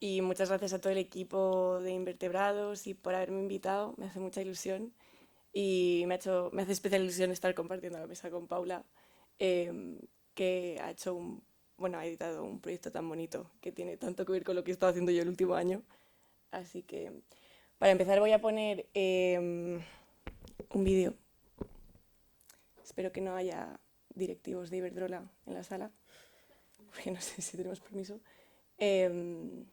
y muchas gracias a todo el equipo de Invertebrados y por haberme invitado, me hace mucha ilusión y me hace especial ilusión estar compartiendo la mesa con Paula, em, que ha hecho bueno, ha editado un proyecto tan bonito que tiene tanto que ver con lo que he estado haciendo yo el último año. Así que para empezar voy a poner un vídeo. Espero que no haya directivos de Iberdrola en la sala, porque no sé si tenemos permiso. Em,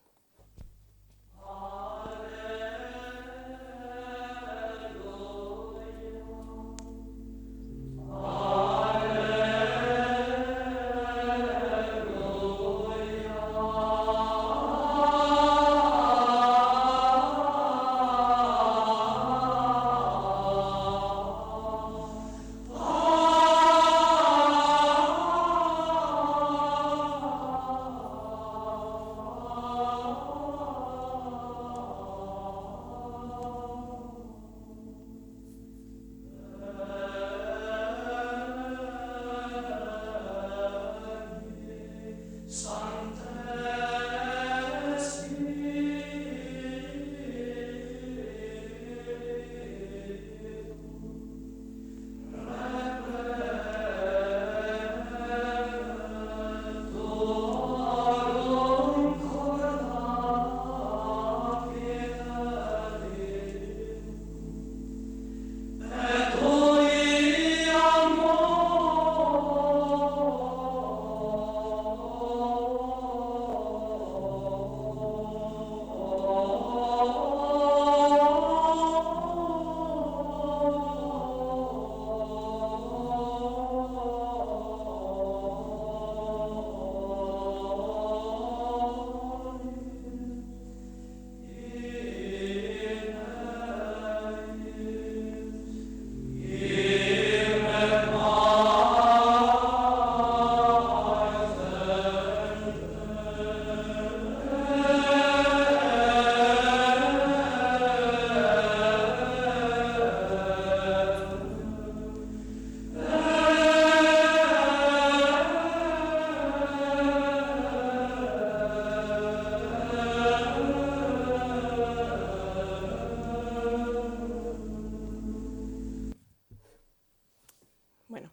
bueno,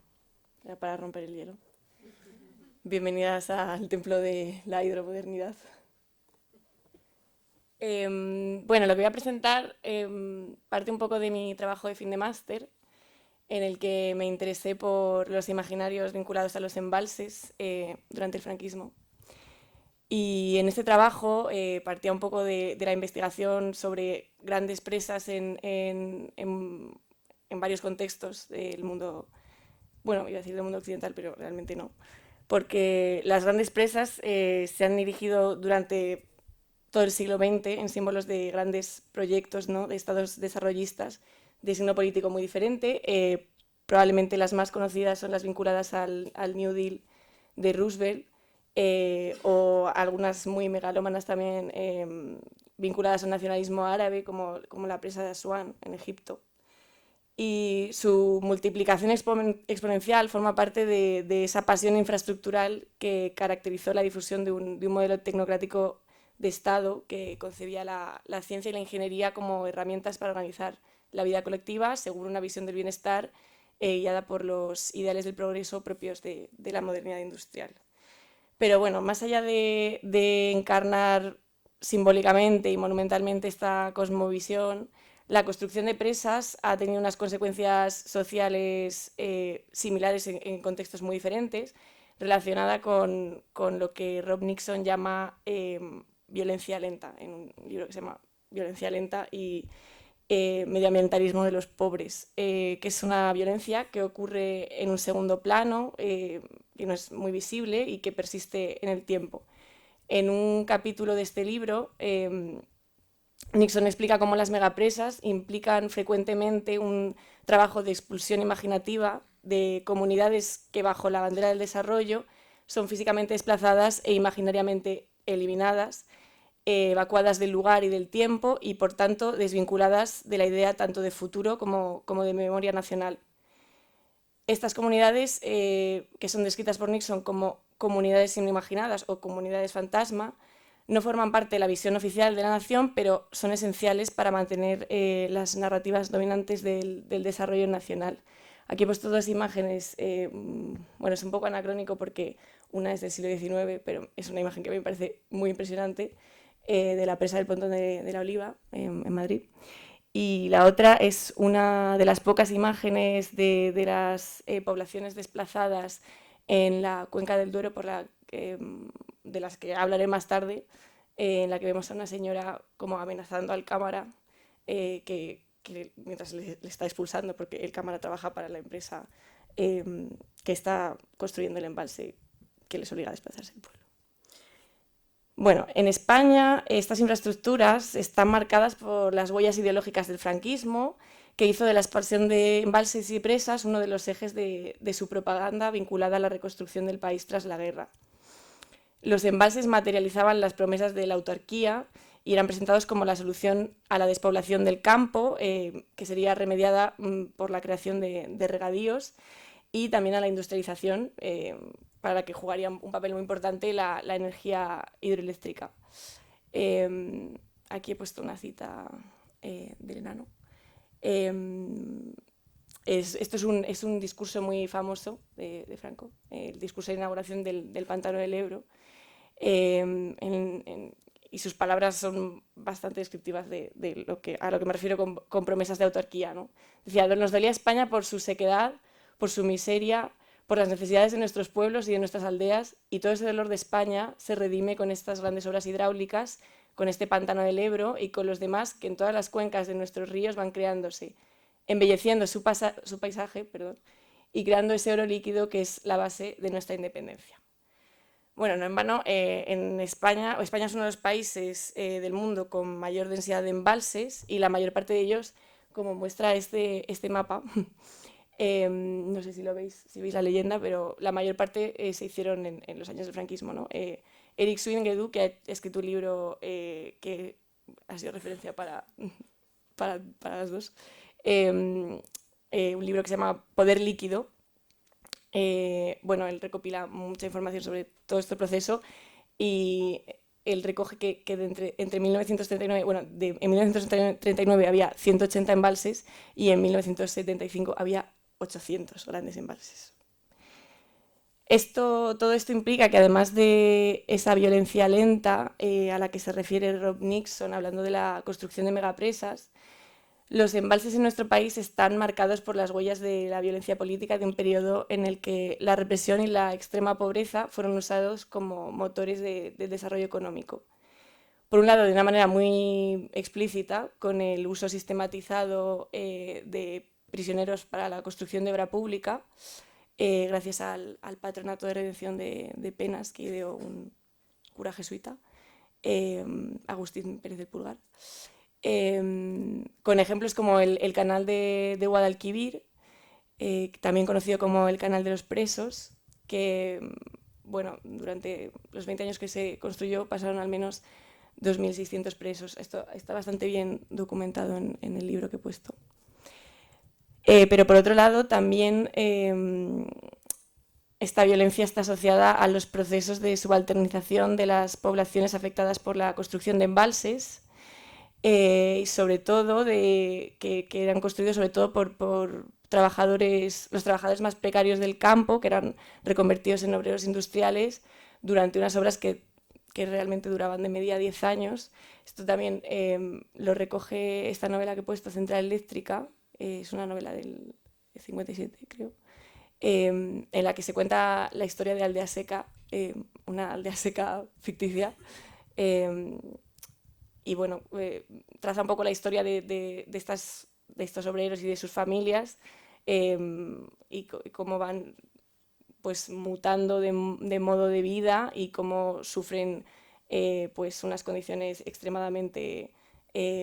era para romper el hielo. Bienvenidas al templo de la hidromodernidad. Bueno, lo que voy a presentar parte un poco de mi trabajo de fin de máster, en el que me interesé por los imaginarios vinculados a los embalses durante el franquismo. Y en este trabajo partía un poco de la investigación sobre grandes presas en varios contextos del mundo, bueno, iba a decir del mundo occidental, pero realmente no, porque las grandes presas se han erigido durante todo el siglo XX en símbolos de grandes proyectos, ¿no?, de estados desarrollistas de signo político muy diferente. Probablemente las más conocidas son las vinculadas al New Deal de Roosevelt, o algunas muy megalómanas también vinculadas al nacionalismo árabe, como la presa de Asuán en Egipto. Y su multiplicación exponencial forma parte de esa pasión infraestructural que caracterizó la difusión de un modelo tecnocrático de Estado que concebía la ciencia y la ingeniería como herramientas para organizar la vida colectiva según una visión del bienestar guiada por los ideales del progreso propios de la modernidad industrial. Pero bueno, más allá de encarnar simbólicamente y monumentalmente esta cosmovisión, la construcción de presas ha tenido unas consecuencias sociales similares en contextos muy diferentes, relacionada con lo que Rob Nixon llama violencia lenta, en un libro que se llama Violencia lenta y medioambientalismo de los pobres, que es una violencia que ocurre en un segundo plano, que no es muy visible y que persiste en el tiempo. En un capítulo de este libro, Nixon explica cómo las megapresas implican frecuentemente un trabajo de expulsión imaginativa de comunidades que bajo la bandera del desarrollo son físicamente desplazadas e imaginariamente eliminadas, evacuadas del lugar y del tiempo y por tanto desvinculadas de la idea tanto de futuro como de memoria nacional. Estas comunidades, que son descritas por Nixon como comunidades inimaginadas o comunidades fantasma, no forman parte de la visión oficial de la nación, pero son esenciales para mantener las narrativas dominantes del desarrollo nacional. Aquí he puesto dos imágenes, bueno, es un poco anacrónico porque una es del siglo XIX, pero es una imagen que me parece muy impresionante, de la presa del Pontón de la Oliva, en Madrid. Y la otra es una de las pocas imágenes de las poblaciones desplazadas en la cuenca del Duero, de las que hablaré más tarde, en la que vemos a una señora como amenazando al cámara, que mientras le está expulsando, porque el cámara trabaja para la empresa que está construyendo el embalse que les obliga a desplazarse del pueblo. Bueno, en España estas infraestructuras están marcadas por las huellas ideológicas del franquismo, que hizo de la expansión de embalses y presas uno de los ejes de su propaganda vinculada a la reconstrucción del país tras la guerra. Los embalses materializaban las promesas de la autarquía y eran presentados como la solución a la despoblación del campo, que sería remediada por la creación de regadíos, y también a la industrialización, para la que jugaría un papel muy importante la energía hidroeléctrica. Aquí he puesto una cita del enano. Esto es un discurso muy famoso de Franco, el discurso de inauguración del Pantano del Ebro, y sus palabras son bastante descriptivas de a lo que me refiero con promesas de autarquía, ¿no? Decía, nos dolía España por su sequedad, por su miseria, por las necesidades de nuestros pueblos y de nuestras aldeas, y todo ese dolor de España se redime con estas grandes obras hidráulicas, con este pantano del Ebro y con los demás que en todas las cuencas de nuestros ríos van creándose, embelleciendo su paisaje, y creando ese oro líquido que es la base de nuestra independencia. Bueno, no en vano, España es uno de los países del mundo con mayor densidad de embalses, y la mayor parte de ellos, como muestra este mapa, no sé si lo veis, si veis la leyenda, pero la mayor parte se hicieron en los años del franquismo, ¿no? Eric Swinguedu, que ha escrito un libro que ha sido referencia para las dos, un libro que se llama Poder Líquido. Bueno, él recopila mucha información sobre todo este proceso, y él recoge que entre 1939, bueno, en 1939 había 180 embalses y en 1975 había 800 grandes embalses. Todo esto implica que, además de esa violencia lenta a la que se refiere Rob Nixon hablando de la construcción de megapresas, los embalses en nuestro país están marcados por las huellas de la violencia política de un periodo en el que la represión y la extrema pobreza fueron usados como motores de desarrollo económico. Por un lado, de una manera muy explícita, con el uso sistematizado de prisioneros para la construcción de obra pública, gracias al Patronato de Redención de Penas que ideó un cura jesuita, Agustín Pérez del Pulgar. Con ejemplos como el canal de Guadalquivir, también conocido como el canal de los presos, que, bueno, durante los 20 años que se construyó pasaron al menos 2.600 presos. Esto está bastante bien documentado en el libro que he puesto. Pero por otro lado, también esta violencia está asociada a los procesos de subalternización de las poblaciones afectadas por la construcción de embalses, y sobre todo que eran construidos sobre todo por los trabajadores más precarios del campo, que eran reconvertidos en obreros industriales durante unas obras que realmente duraban de media 10 años. Esto también lo recoge esta novela que he puesto, Central Eléctrica, es una novela del 57, creo, en la que se cuenta la historia de Aldea Seca, una aldea seca ficticia, y bueno, traza un poco la historia de estos obreros y de sus familias, y cómo van pues mutando de modo de vida y cómo sufren pues unas condiciones extremadamente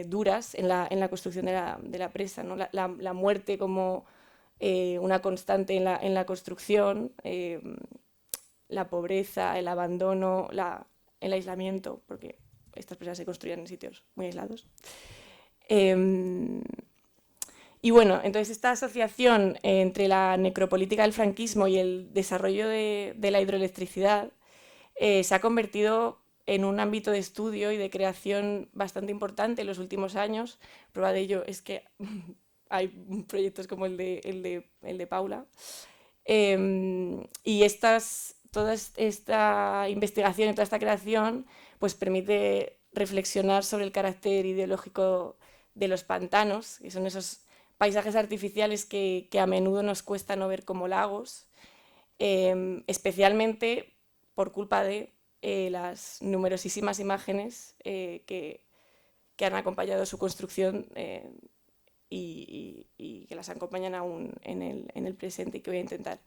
duras en la construcción de la presa, ¿no? La muerte como una constante en la construcción, la pobreza, el abandono, el aislamiento, porque estas presas se construían en sitios muy aislados. Y bueno, entonces esta asociación entre la necropolítica del franquismo y el desarrollo de la hidroelectricidad se ha convertido en un ámbito de estudio y de creación bastante importante en los últimos años. Prueba de ello es que hay proyectos como el de Paula. Y toda esta investigación y toda esta creación pues permite reflexionar sobre el carácter ideológico de los pantanos, que son esos paisajes artificiales que a menudo nos cuesta no ver como lagos, especialmente por culpa de las numerosísimas imágenes que han acompañado su construcción y que las acompañan aún en el presente y que voy a intentar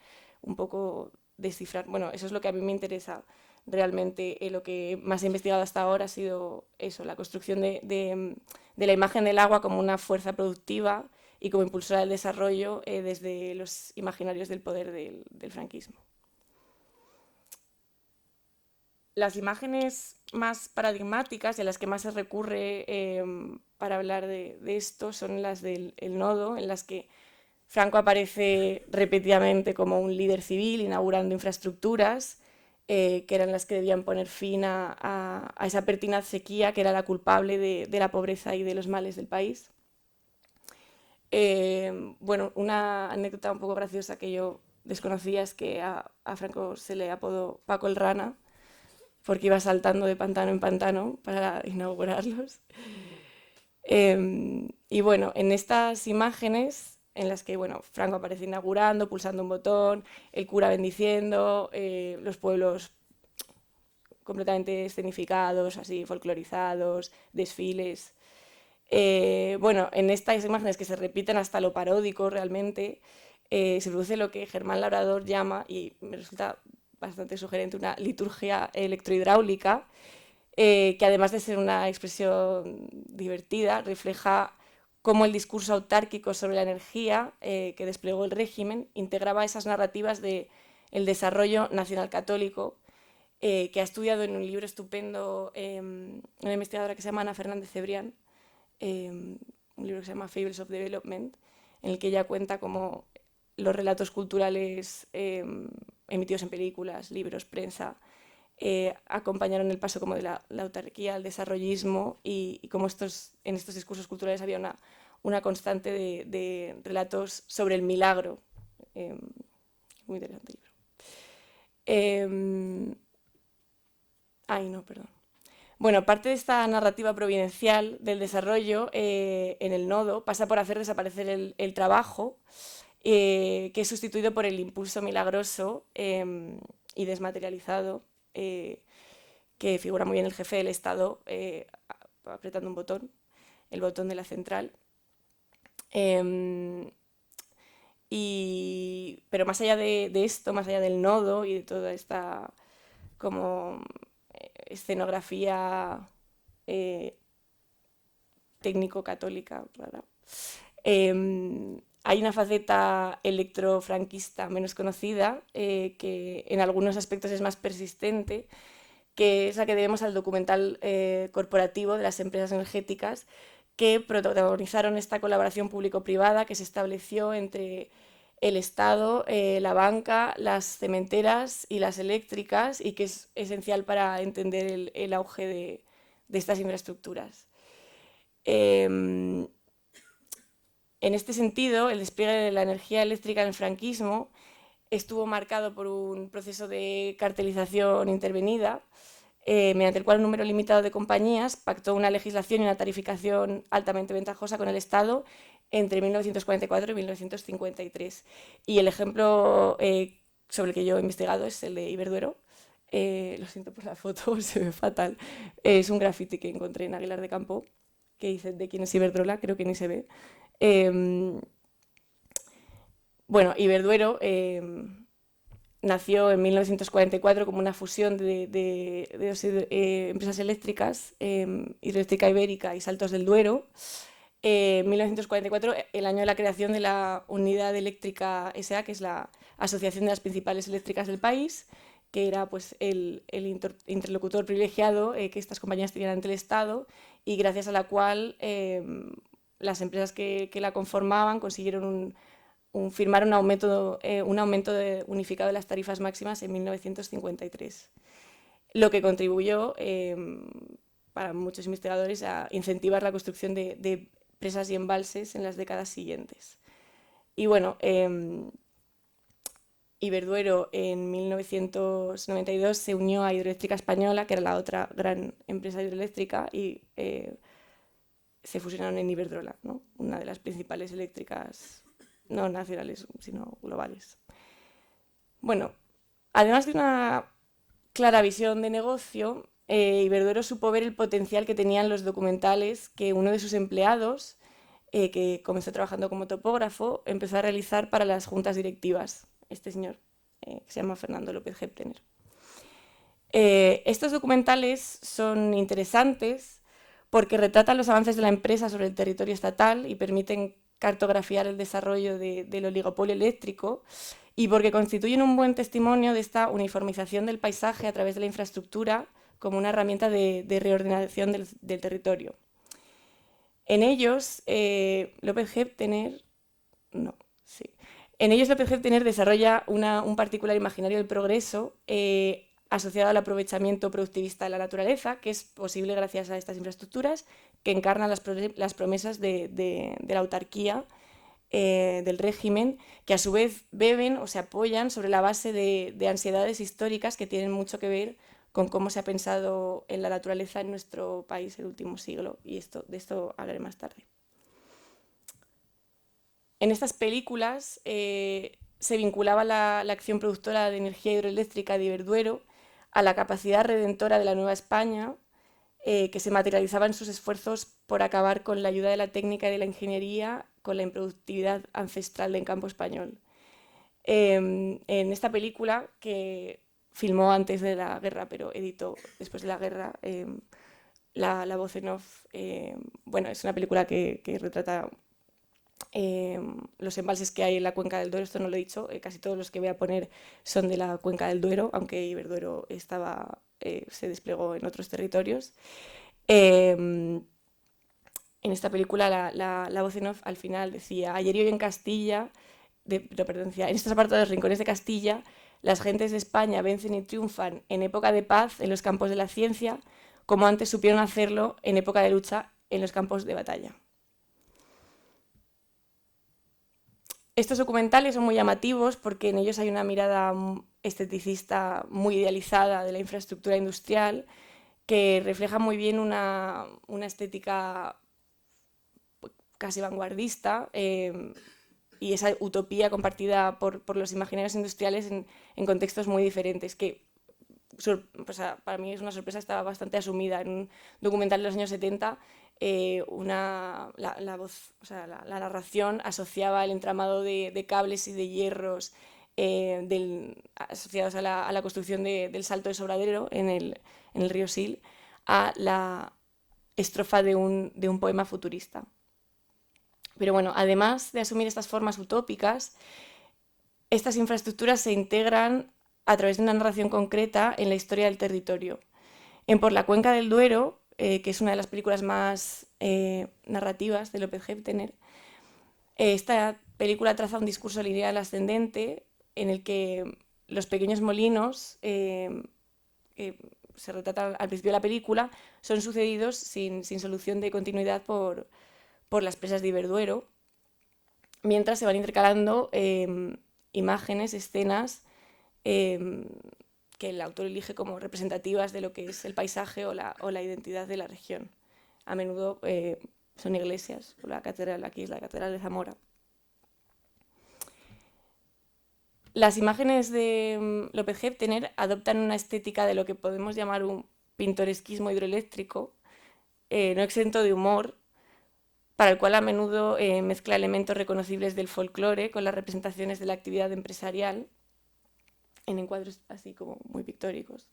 un poco descifrar. Bueno, eso es lo que a mí me interesa realmente. Lo que más he investigado hasta ahora ha sido eso, la construcción de la imagen del agua como una fuerza productiva y como impulsora del desarrollo desde los imaginarios del poder del franquismo. Las imágenes más paradigmáticas y a las que más se recurre para hablar de esto son las del nodo, en las que Franco aparece repetidamente como un líder civil inaugurando infraestructuras que eran las que debían poner fin a esa pertinaz sequía que era la culpable de la pobreza y de los males del país. Bueno, una anécdota un poco graciosa que yo desconocía es que a Franco se le apodó Paco el Rana, porque iba saltando de pantano en pantano para inaugurarlos. Y bueno, en estas imágenes en las que bueno, Franco aparece inaugurando, pulsando un botón, el cura bendiciendo, los pueblos completamente escenificados, así folclorizados, desfiles. Bueno, en estas imágenes que se repiten hasta lo paródico realmente, se produce lo que Germán Labrador llama, y me resulta bastante sugerente, una liturgia electrohidráulica, que además de ser una expresión divertida, refleja cómo el discurso autárquico sobre la energía que desplegó el régimen integraba esas narrativas del desarrollo nacional católico, que ha estudiado en un libro estupendo una investigadora que se llama Ana Fernández Cebrián, un libro que se llama Fables of Development, en el que ella cuenta cómo los relatos culturales emitidos en películas, libros, prensa, acompañaron el paso como de la autarquía al desarrollismo y cómo en estos discursos culturales había una constante de relatos sobre el milagro. Muy interesante libro. Ay, no, perdón. Bueno, parte de esta narrativa providencial del desarrollo en el nodo pasa por hacer desaparecer el trabajo, que es sustituido por el impulso milagroso y desmaterializado, que figura muy bien el jefe del Estado apretando un botón, el botón de la central. Pero más allá de esto, más allá del nodo y de toda esta como escenografía técnico-católica, ¿verdad? Hay una faceta electrofranquista menos conocida, que en algunos aspectos es más persistente, que es la que debemos al documental corporativo de las empresas energéticas que protagonizaron esta colaboración público-privada que se estableció entre el Estado, la banca, las cementeras y las eléctricas, y que es esencial para entender el auge de estas infraestructuras. En este sentido, el despliegue de la energía eléctrica en el franquismo estuvo marcado por un proceso de cartelización intervenida, mediante el cual un número limitado de compañías pactó una legislación y una tarificación altamente ventajosa con el Estado entre 1944 y 1953. Y el ejemplo sobre el que yo he investigado es el de Iberduero. Lo siento por la foto, se ve fatal. Es un graffiti que encontré en Aguilar de Campo, que dice de quién es Iberdrola, creo que ni se ve. Bueno, Iberduero nació en 1944 como una fusión de dos empresas eléctricas, Hidroeléctrica Ibérica y Saltos del Duero. 1944, el año de la creación de la Unidad Eléctrica S.A., que es la asociación de las principales eléctricas del país, que era pues, el interlocutor privilegiado que estas compañías tenían ante el Estado y gracias a la cual las empresas que la conformaban consiguieron firmar un aumento unificado de las tarifas máximas en 1953. lo que contribuyó para muchos investigadores a incentivar la construcción de presas y embalses en las décadas siguientes. Y bueno, Iberduero en 1992 se unió a Hidroeléctrica Española, que era la otra gran empresa hidroeléctrica, y se fusionaron en Iberdrola, ¿no? Una de las principales eléctricas, no nacionales, sino globales. Bueno, además de una clara visión de negocio, Iberduero supo ver el potencial que tenían los documentales que uno de sus empleados, que comenzó trabajando como topógrafo, empezó a realizar para las juntas directivas. Este señor, que se llama Fernando López Heptener. Estos documentales son interesantes porque retratan los avances de la empresa sobre el territorio estatal y permiten cartografiar el desarrollo del oligopolio eléctrico, y porque constituyen un buen testimonio de esta uniformización del paisaje a través de la infraestructura como una herramienta de reordenación del territorio. En ellos, López Heptener desarrolla un particular imaginario del progreso asociado al aprovechamiento productivista de la naturaleza, que es posible gracias a estas infraestructuras que encarnan las promesas de la autarquía del régimen, que a su vez beben o se apoyan sobre la base de ansiedades históricas que tienen mucho que ver con cómo se ha pensado en la naturaleza en nuestro país el último siglo, y de esto hablaré más tarde. En estas películas se vinculaba la acción productora de energía hidroeléctrica de Iberduero a la capacidad redentora de la Nueva España, que se materializaba en sus esfuerzos por acabar con la ayuda de la técnica y de la ingeniería con la improductividad ancestral del campo español. En esta película, que filmó antes de la guerra, pero editó después de la guerra, la voz en off, bueno, es una película que retrata los embalses que hay en la cuenca del Duero. Esto no lo he dicho, casi todos los que voy a poner son de la cuenca del Duero, aunque Iberduero se desplegó en otros territorios. En esta película la voz en off al final decía: ayer y hoy en Castilla, en estos apartados rincones de Castilla, las gentes de España vencen y triunfan en época de paz en los campos de la ciencia, como antes supieron hacerlo en época de lucha en los campos de batalla. Estos documentales son muy llamativos porque en ellos hay una mirada esteticista muy idealizada de la infraestructura industrial, que refleja muy bien una estética casi vanguardista, y esa utopía compartida por los imaginarios industriales en contextos muy diferentes, que para mí es una sorpresa, estaba bastante asumida. En un documental de los años 70, la voz, la narración asociaba el entramado de cables y de hierros asociados a la construcción del Salto de Sobradero en el río Sil a la estrofa de un poema futurista. Pero bueno, además de asumir estas formas utópicas, estas infraestructuras se integran a través de una narración concreta en la historia del territorio. En Por la cuenca del Duero, que es una de las películas más narrativas de López Heptener, esta película traza un discurso lineal ascendente en el que los pequeños molinos que se retratan al principio de la película son sucedidos sin solución de continuidad por las presas de Iberduero, mientras se van intercalando imágenes, escenas que el autor elige como representativas de lo que es el paisaje o la identidad de la región. A menudo son iglesias, o la catedral, aquí es la Catedral de Zamora. Las imágenes de López Heptener adoptan una estética de lo que podemos llamar un pintoresquismo hidroeléctrico, no exento de humor, para el cual a menudo mezcla elementos reconocibles del folclore con las representaciones de la actividad empresarial, en encuadros así como muy pictóricos.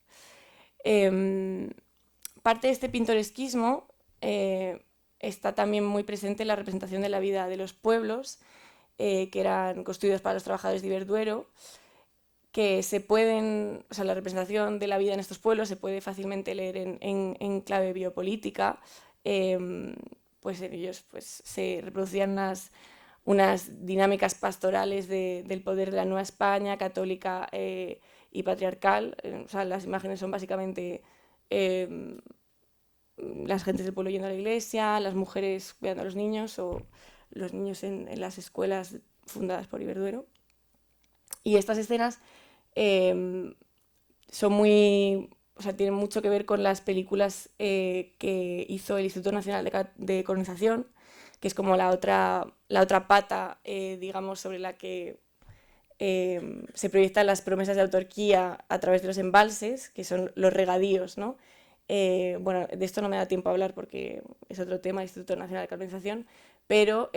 Parte de este pintoresquismo está también muy presente en la representación de la vida de los pueblos, que eran construidos para los trabajadores de Iberduero, que la representación de la vida en estos pueblos se puede fácilmente leer en clave biopolítica. Pues en ellos se reproducían unas dinámicas pastorales del poder de la Nueva España católica, y patriarcal. O sea, las imágenes son básicamente eh, las gentes del pueblo yendo a la iglesia, las mujeres cuidando a los niños o los niños en las escuelas fundadas por Iberduero. Y estas escenas eh, son muy, o sea, tienen mucho que ver con las películas que hizo el Instituto Nacional de Colonización, que es como la otra pata, digamos, sobre la que se proyectan las promesas de autarquía a través de los embalses, que son los regadíos, ¿no? Bueno, de esto no me da tiempo a hablar porque es otro tema, el Instituto Nacional de Colonización, pero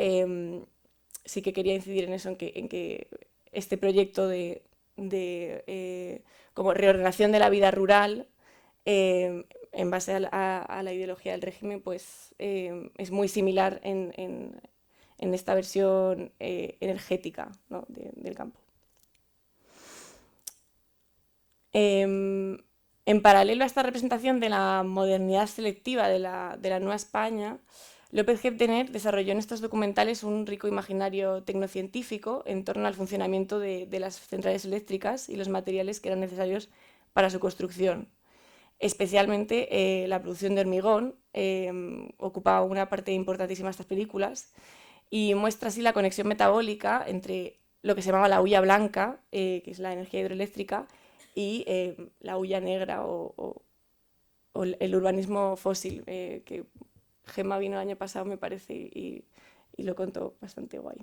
sí que quería incidir en eso, en que este proyecto de como reordenación de la vida rural en base a la ideología del régimen, pues es muy similar en esta versión energética, ¿no? Del campo. En paralelo a esta representación de la modernidad selectiva de la Nueva España, López Gebtener desarrolló en estos documentales un rico imaginario tecnocientífico en torno al funcionamiento de las centrales eléctricas y los materiales que eran necesarios para su construcción. Especialmente la producción de hormigón ocupa una parte importantísima de estas películas y muestra así la conexión metabólica entre lo que se llamaba la hulla blanca, que es la energía hidroeléctrica, y la hulla negra o el urbanismo fósil, que Gemma vino el año pasado, me parece, y lo contó bastante guay.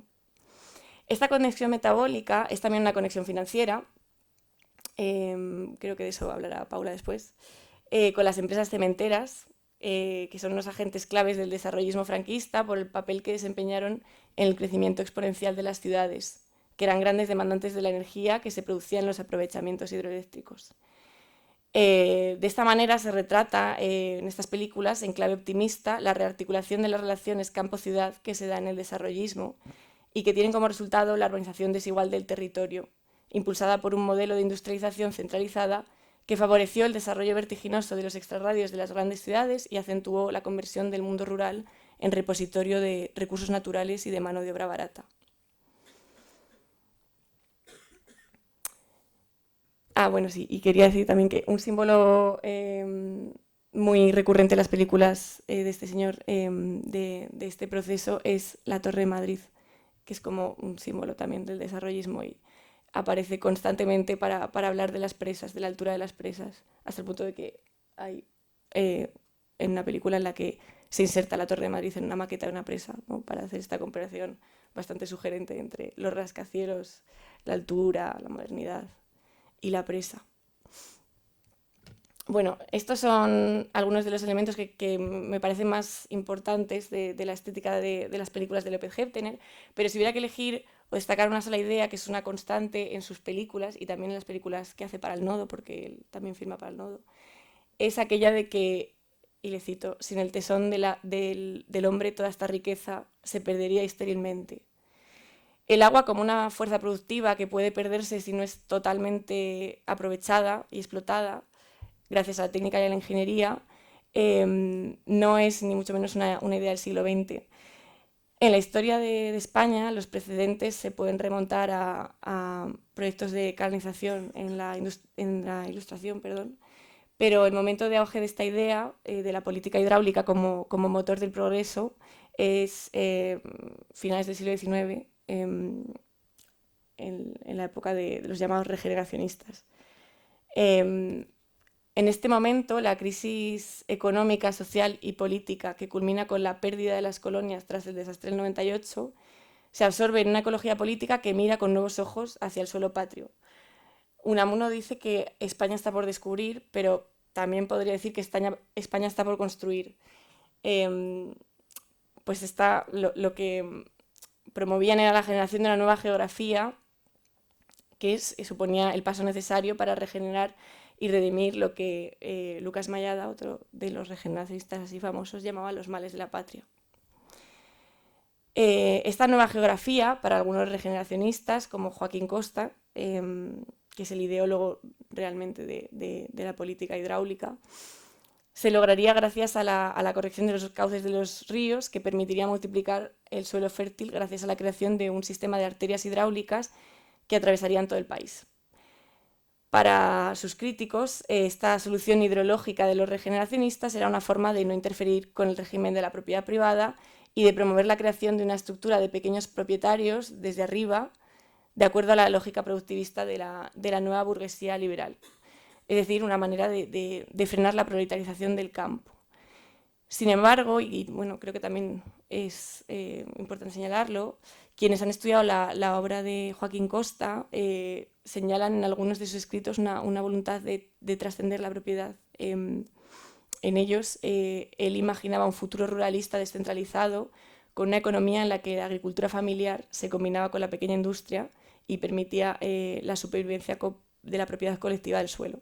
Esta conexión metabólica es también una conexión financiera, creo que de eso hablará Paula después, con las empresas cementeras, que son unos agentes claves del desarrollismo franquista por el papel que desempeñaron en el crecimiento exponencial de las ciudades, que eran grandes demandantes de la energía que se producía en los aprovechamientos hidroeléctricos. De esta manera se retrata en estas películas, en clave optimista, la rearticulación de las relaciones campo-ciudad que se da en el desarrollismo y que tienen como resultado la urbanización desigual del territorio, impulsada por un modelo de industrialización centralizada que favoreció el desarrollo vertiginoso de los extrarradios de las grandes ciudades y acentuó la conversión del mundo rural en repositorio de recursos naturales y de mano de obra barata. Ah, bueno, sí, y quería decir también que un símbolo muy recurrente en las películas de este señor, de este proceso, es la Torre de Madrid, que es como un símbolo también del desarrollismo y aparece constantemente para hablar de las presas, de la altura de las presas, hasta el punto de que hay en una película en la que se inserta la Torre de Madrid en una maqueta de una presa, ¿no? Para hacer esta comparación bastante sugerente entre los rascacielos, la altura, la modernidad y la presa. Bueno, estos son algunos de los elementos que me parecen más importantes de la estética de las películas de López Gebtener, pero si hubiera que elegir o destacar una sola idea que es una constante en sus películas y también en las películas que hace para el Nodo, porque él también firma para el Nodo, es aquella de que, y le cito, sin el tesón del hombre toda esta riqueza se perdería esterilmente. El agua como una fuerza productiva que puede perderse si no es totalmente aprovechada y explotada, gracias a la técnica y a la ingeniería, no es ni mucho menos una idea del siglo XX. En la historia de España, los precedentes se pueden remontar a proyectos de canalización en la Ilustración, perdón, pero el momento de auge de esta idea, de la política hidráulica como motor del progreso, es finales del siglo XIX, en la época de los llamados regeneracionistas. En este momento, la crisis económica, social y política que culmina con la pérdida de las colonias tras el desastre del 98 se absorbe en una ecología política que mira con nuevos ojos hacia el suelo patrio. Unamuno dice que España está por descubrir, pero también podría decir que España está por construir. Pues lo que promovían era la generación de una nueva geografía que suponía el paso necesario para regenerar y redimir lo que Lucas Mayada, otro de los regeneracionistas así famosos, llamaba los males de la patria. Esta nueva geografía, para algunos regeneracionistas, como Joaquín Costa, que es el ideólogo realmente de la política hidráulica, se lograría gracias a la corrección de los cauces de los ríos, que permitiría multiplicar el suelo fértil gracias a la creación de un sistema de arterias hidráulicas que atravesarían todo el país. Para sus críticos, esta solución hidrológica de los regeneracionistas era una forma de no interferir con el régimen de la propiedad privada y de promover la creación de una estructura de pequeños propietarios desde arriba, de acuerdo a la lógica productivista de la nueva burguesía liberal. Es decir, una manera de frenar la proletarización del campo. Sin embargo, y bueno, creo que también es importante señalarlo, quienes han estudiado la obra de Joaquín Costa señalan en algunos de sus escritos una voluntad de trascender la propiedad. En ellos, él imaginaba un futuro ruralista descentralizado, con una economía en la que la agricultura familiar se combinaba con la pequeña industria y permitía la supervivencia de la propiedad colectiva del suelo.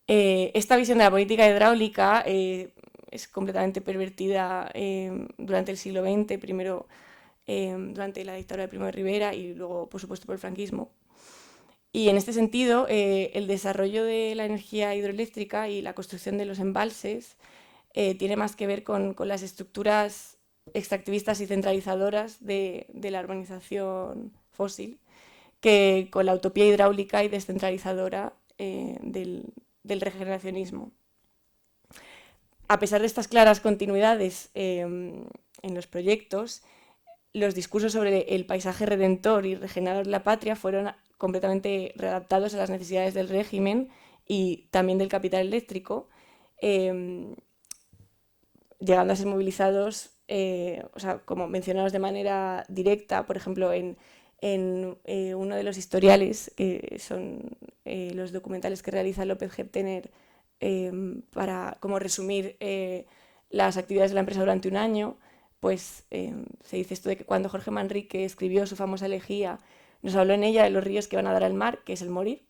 Esta visión de la política hidráulica es completamente pervertida durante el siglo XX, primero durante la dictadura de Primo de Rivera y luego, por supuesto, por el franquismo. Y en este sentido, el desarrollo de la energía hidroeléctrica y la construcción de los embalses tiene más que ver con las estructuras extractivistas y centralizadoras de la urbanización fósil que con la utopía hidráulica y descentralizadora del regeneracionismo. A pesar de estas claras continuidades en los proyectos, los discursos sobre el paisaje redentor y regenerador de la patria fueron completamente readaptados a las necesidades del régimen y también del capital eléctrico, llegando a ser movilizados, como mencionados de manera directa, por ejemplo, en uno de los historiales, que son los documentales que realiza López Heptener para como resumir las actividades de la empresa durante un año, pues se dice esto de que cuando Jorge Manrique escribió su famosa elegía, nos habló en ella de los ríos que van a dar al mar, que es el morir.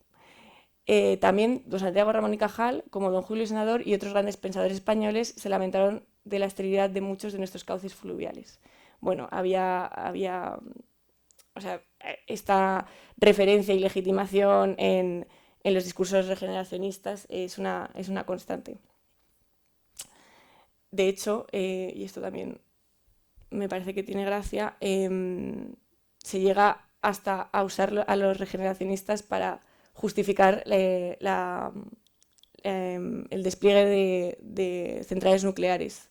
También don Santiago Ramón y Cajal, como don Julio Senador y otros grandes pensadores españoles, se lamentaron de la esterilidad de muchos de nuestros cauces fluviales. Bueno, había esta referencia y legitimación en los discursos regeneracionistas es una constante. De hecho, y esto también me parece que tiene gracia, se llega hasta a usar a los regeneracionistas para justificar el despliegue de centrales nucleares.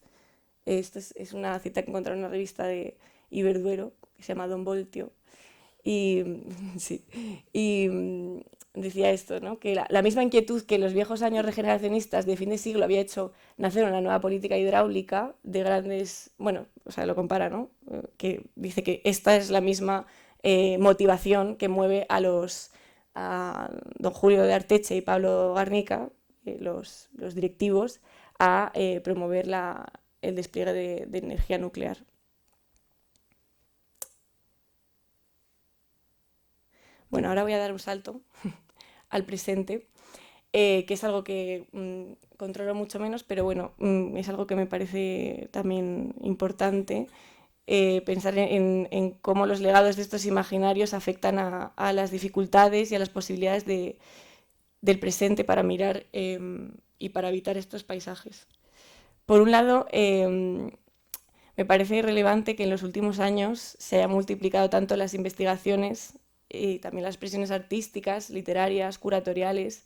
Esto es una cita que encontré en una revista de Iberduero, que se llama Don Voltio, y, sí, y decía esto, ¿no? Que la misma inquietud que en los viejos años regeneracionistas de fin de siglo había hecho nacer una nueva política hidráulica de grandes, bueno, o sea, lo compara, ¿no? Que dice que esta es la misma motivación que mueve a don Julio de Arteche y Pablo Garnica, los directivos, a promover el despliegue de energía nuclear. Bueno, ahora voy a dar un salto al presente, que es algo que controlo mucho menos, pero bueno, es algo que me parece también importante, pensar en cómo los legados de estos imaginarios afectan a las dificultades y a las posibilidades del presente para mirar y para habitar estos paisajes. Por un lado, me parece relevante que en los últimos años se hayan multiplicado tanto las investigaciones y también las expresiones artísticas, literarias, curatoriales,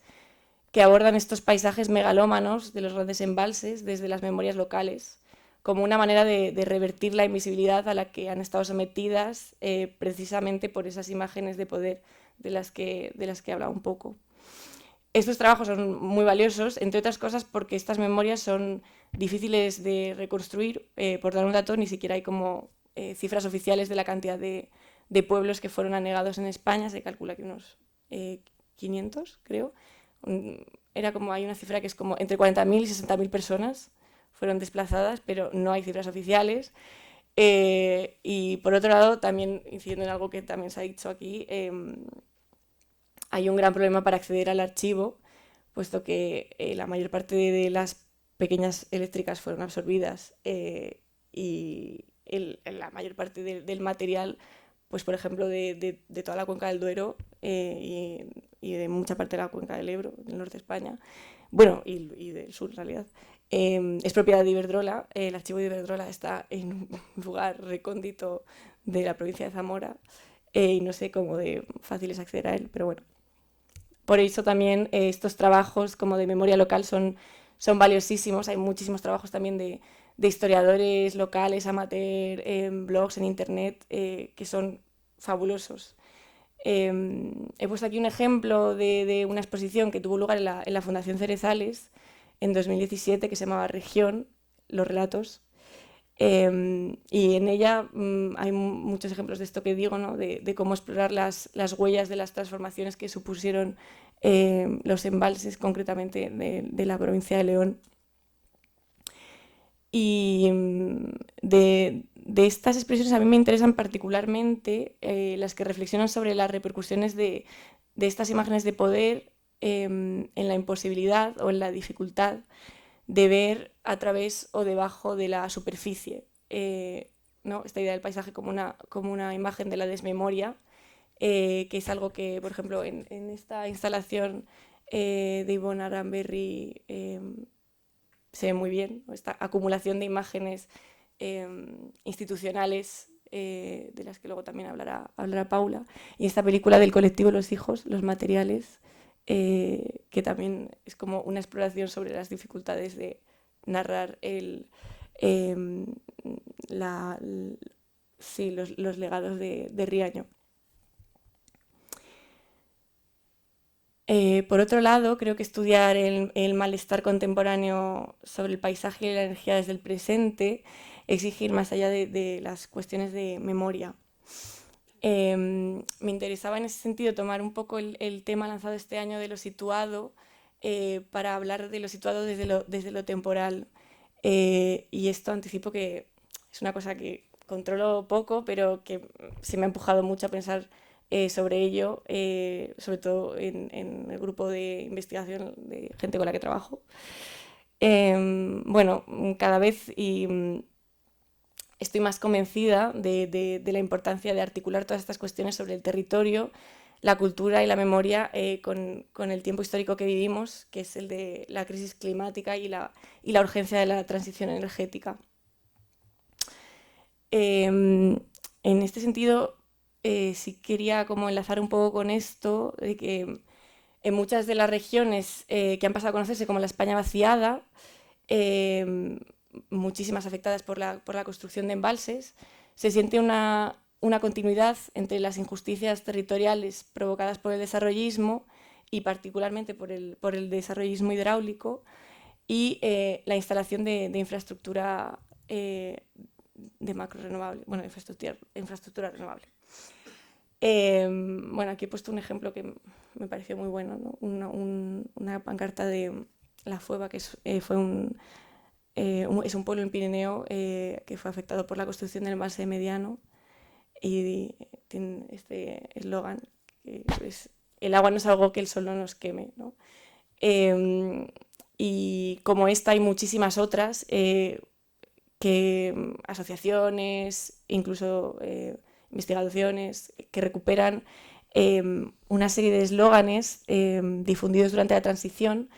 que abordan estos paisajes megalómanos de los grandes embalses desde las memorias locales, como una manera de revertir la invisibilidad a la que han estado sometidas precisamente por esas imágenes de poder de las que he hablado un poco. Estos trabajos son muy valiosos, entre otras cosas porque estas memorias son difíciles de reconstruir. Por dar un dato, ni siquiera hay como cifras oficiales de la cantidad de pueblos que fueron anegados en España. Se calcula que unos 500, creo. Hay una cifra que es como entre 40.000 y 60.000 personas fueron desplazadas, pero no hay cifras oficiales. Y por otro lado, también incidiendo en algo que también se ha dicho aquí, hay un gran problema para acceder al archivo, puesto que la mayor parte de las pequeñas eléctricas fueron absorbidas y la mayor parte del material, pues por ejemplo de toda la cuenca del Duero y de mucha parte de la cuenca del Ebro, del norte de España, bueno, y del sur en realidad, es propiedad de Iberdrola. El archivo de Iberdrola está en un lugar recóndito de la provincia de Zamora y no sé cómo de fácil es acceder a él, pero bueno. Por eso también estos trabajos como de memoria local son valiosísimos. Hay muchísimos trabajos también de historiadores locales, amateur, en blogs, en internet, que son fabulosos. He puesto aquí un ejemplo de una exposición que tuvo lugar en la Fundación Cerezales en 2017, que se llamaba Región, los relatos. Y en ella hay muchos ejemplos de esto que digo, ¿no? De cómo explorar las huellas de las transformaciones que supusieron los embalses, concretamente de la provincia de León. Y de estas expresiones a mí me interesan particularmente las que reflexionan sobre las repercusiones de estas imágenes de poder en la imposibilidad o en la dificultad de ver a través o debajo de la superficie, ¿no? Esta idea del paisaje como una imagen de la desmemoria, que es algo que, por ejemplo, en esta instalación de Yvonne Aranberry se ve muy bien, ¿no? Esta acumulación de imágenes institucionales, de las que luego también hablará Paula, y esta película del colectivo Los Hijos, Los Materiales, que también es como una exploración sobre las dificultades de narrar eh, sí, los legados de Riaño. Por otro lado, creo que estudiar el malestar contemporáneo sobre el paisaje y la energía desde el presente exige ir más allá de las cuestiones de memoria. Me interesaba en ese sentido tomar un poco el tema lanzado este año de lo situado, para hablar de lo situado desde lo temporal. Y esto anticipo que es una cosa que controlo poco, pero que se me ha empujado mucho a pensar sobre ello, sobre todo en el grupo de investigación de gente con la que trabajo. Bueno, cada vez estoy más convencida de la importancia de articular todas estas cuestiones sobre el territorio, la cultura y la memoria con el tiempo histórico que vivimos, que es el de la crisis climática y la urgencia de la transición energética. En este sentido, sí quería como enlazar un poco con esto, de que en muchas de las regiones que han pasado a conocerse como la España vaciada, muchísimas afectadas por la construcción de embalses, se siente una continuidad entre las injusticias territoriales provocadas por el desarrollismo y particularmente por el desarrollismo hidráulico y la instalación de infraestructura de macro renovable, bueno, infraestructura renovable. Bueno, aquí he puesto un ejemplo que me pareció muy bueno, ¿no? Una pancarta de La Fueva, que es un pueblo en Pirineo que fue afectado por la construcción del embalse de Mediano, y tiene este eslogan, que es: el agua no es algo que el sol no nos queme, ¿no? Y como esta hay muchísimas otras, que asociaciones, incluso investigaciones, que recuperan una serie de eslóganes difundidos durante la transición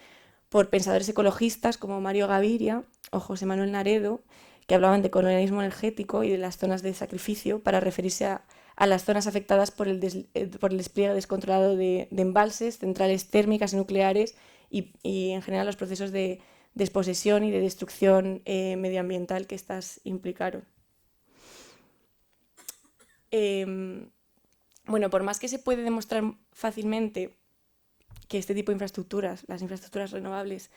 por pensadores ecologistas como Mario Gaviria o José Manuel Naredo, que hablaban de colonialismo energético y de las zonas de sacrificio para referirse a las zonas afectadas por el despliegue descontrolado de embalses, centrales térmicas y nucleares y en general los procesos de desposesión y de destrucción medioambiental que estas implicaron. Bueno, por más que se puede demostrar fácilmente que este tipo de infraestructuras, las infraestructuras renovables,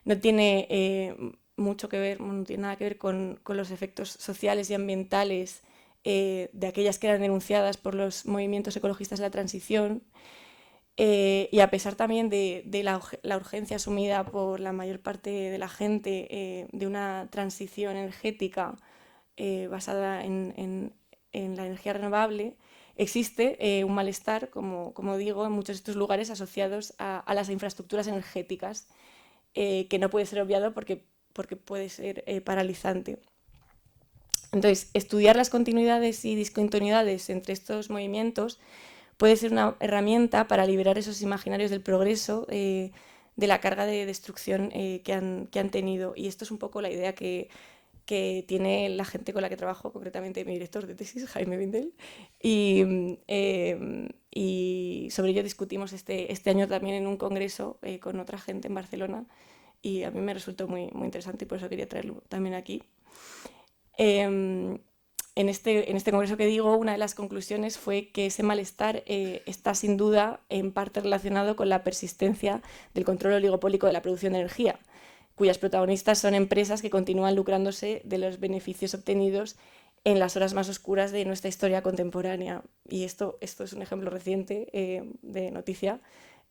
no tiene mucho que ver, no tiene nada que ver con los efectos sociales y ambientales de aquellas que eran denunciadas por los movimientos ecologistas de la transición, y a pesar también de la urgencia asumida por la mayor parte de la gente de una transición energética basada en la energía renovable, existe un malestar, como digo, en muchos de estos lugares asociados a las infraestructuras energéticas, que no puede ser obviado porque puede ser paralizante. Entonces, estudiar las continuidades y discontinuidades entre estos movimientos puede ser una herramienta para liberar esos imaginarios del progreso, de la carga de destrucción que han tenido. Y esto es un poco la idea que que tiene la gente con la que trabajo, concretamente mi director de tesis, Jaime Bindel, y sobre ello discutimos este año también en un congreso con otra gente en Barcelona, y a mí me resultó muy interesante y por eso quería traerlo también aquí. En este congreso que digo, una de las conclusiones fue que ese malestar está sin duda en parte relacionado con la persistencia del control oligopólico de la producción de energía, cuyas protagonistas son empresas que continúan lucrándose de los beneficios obtenidos en las horas más oscuras de nuestra historia contemporánea. Y esto es un ejemplo reciente de noticia.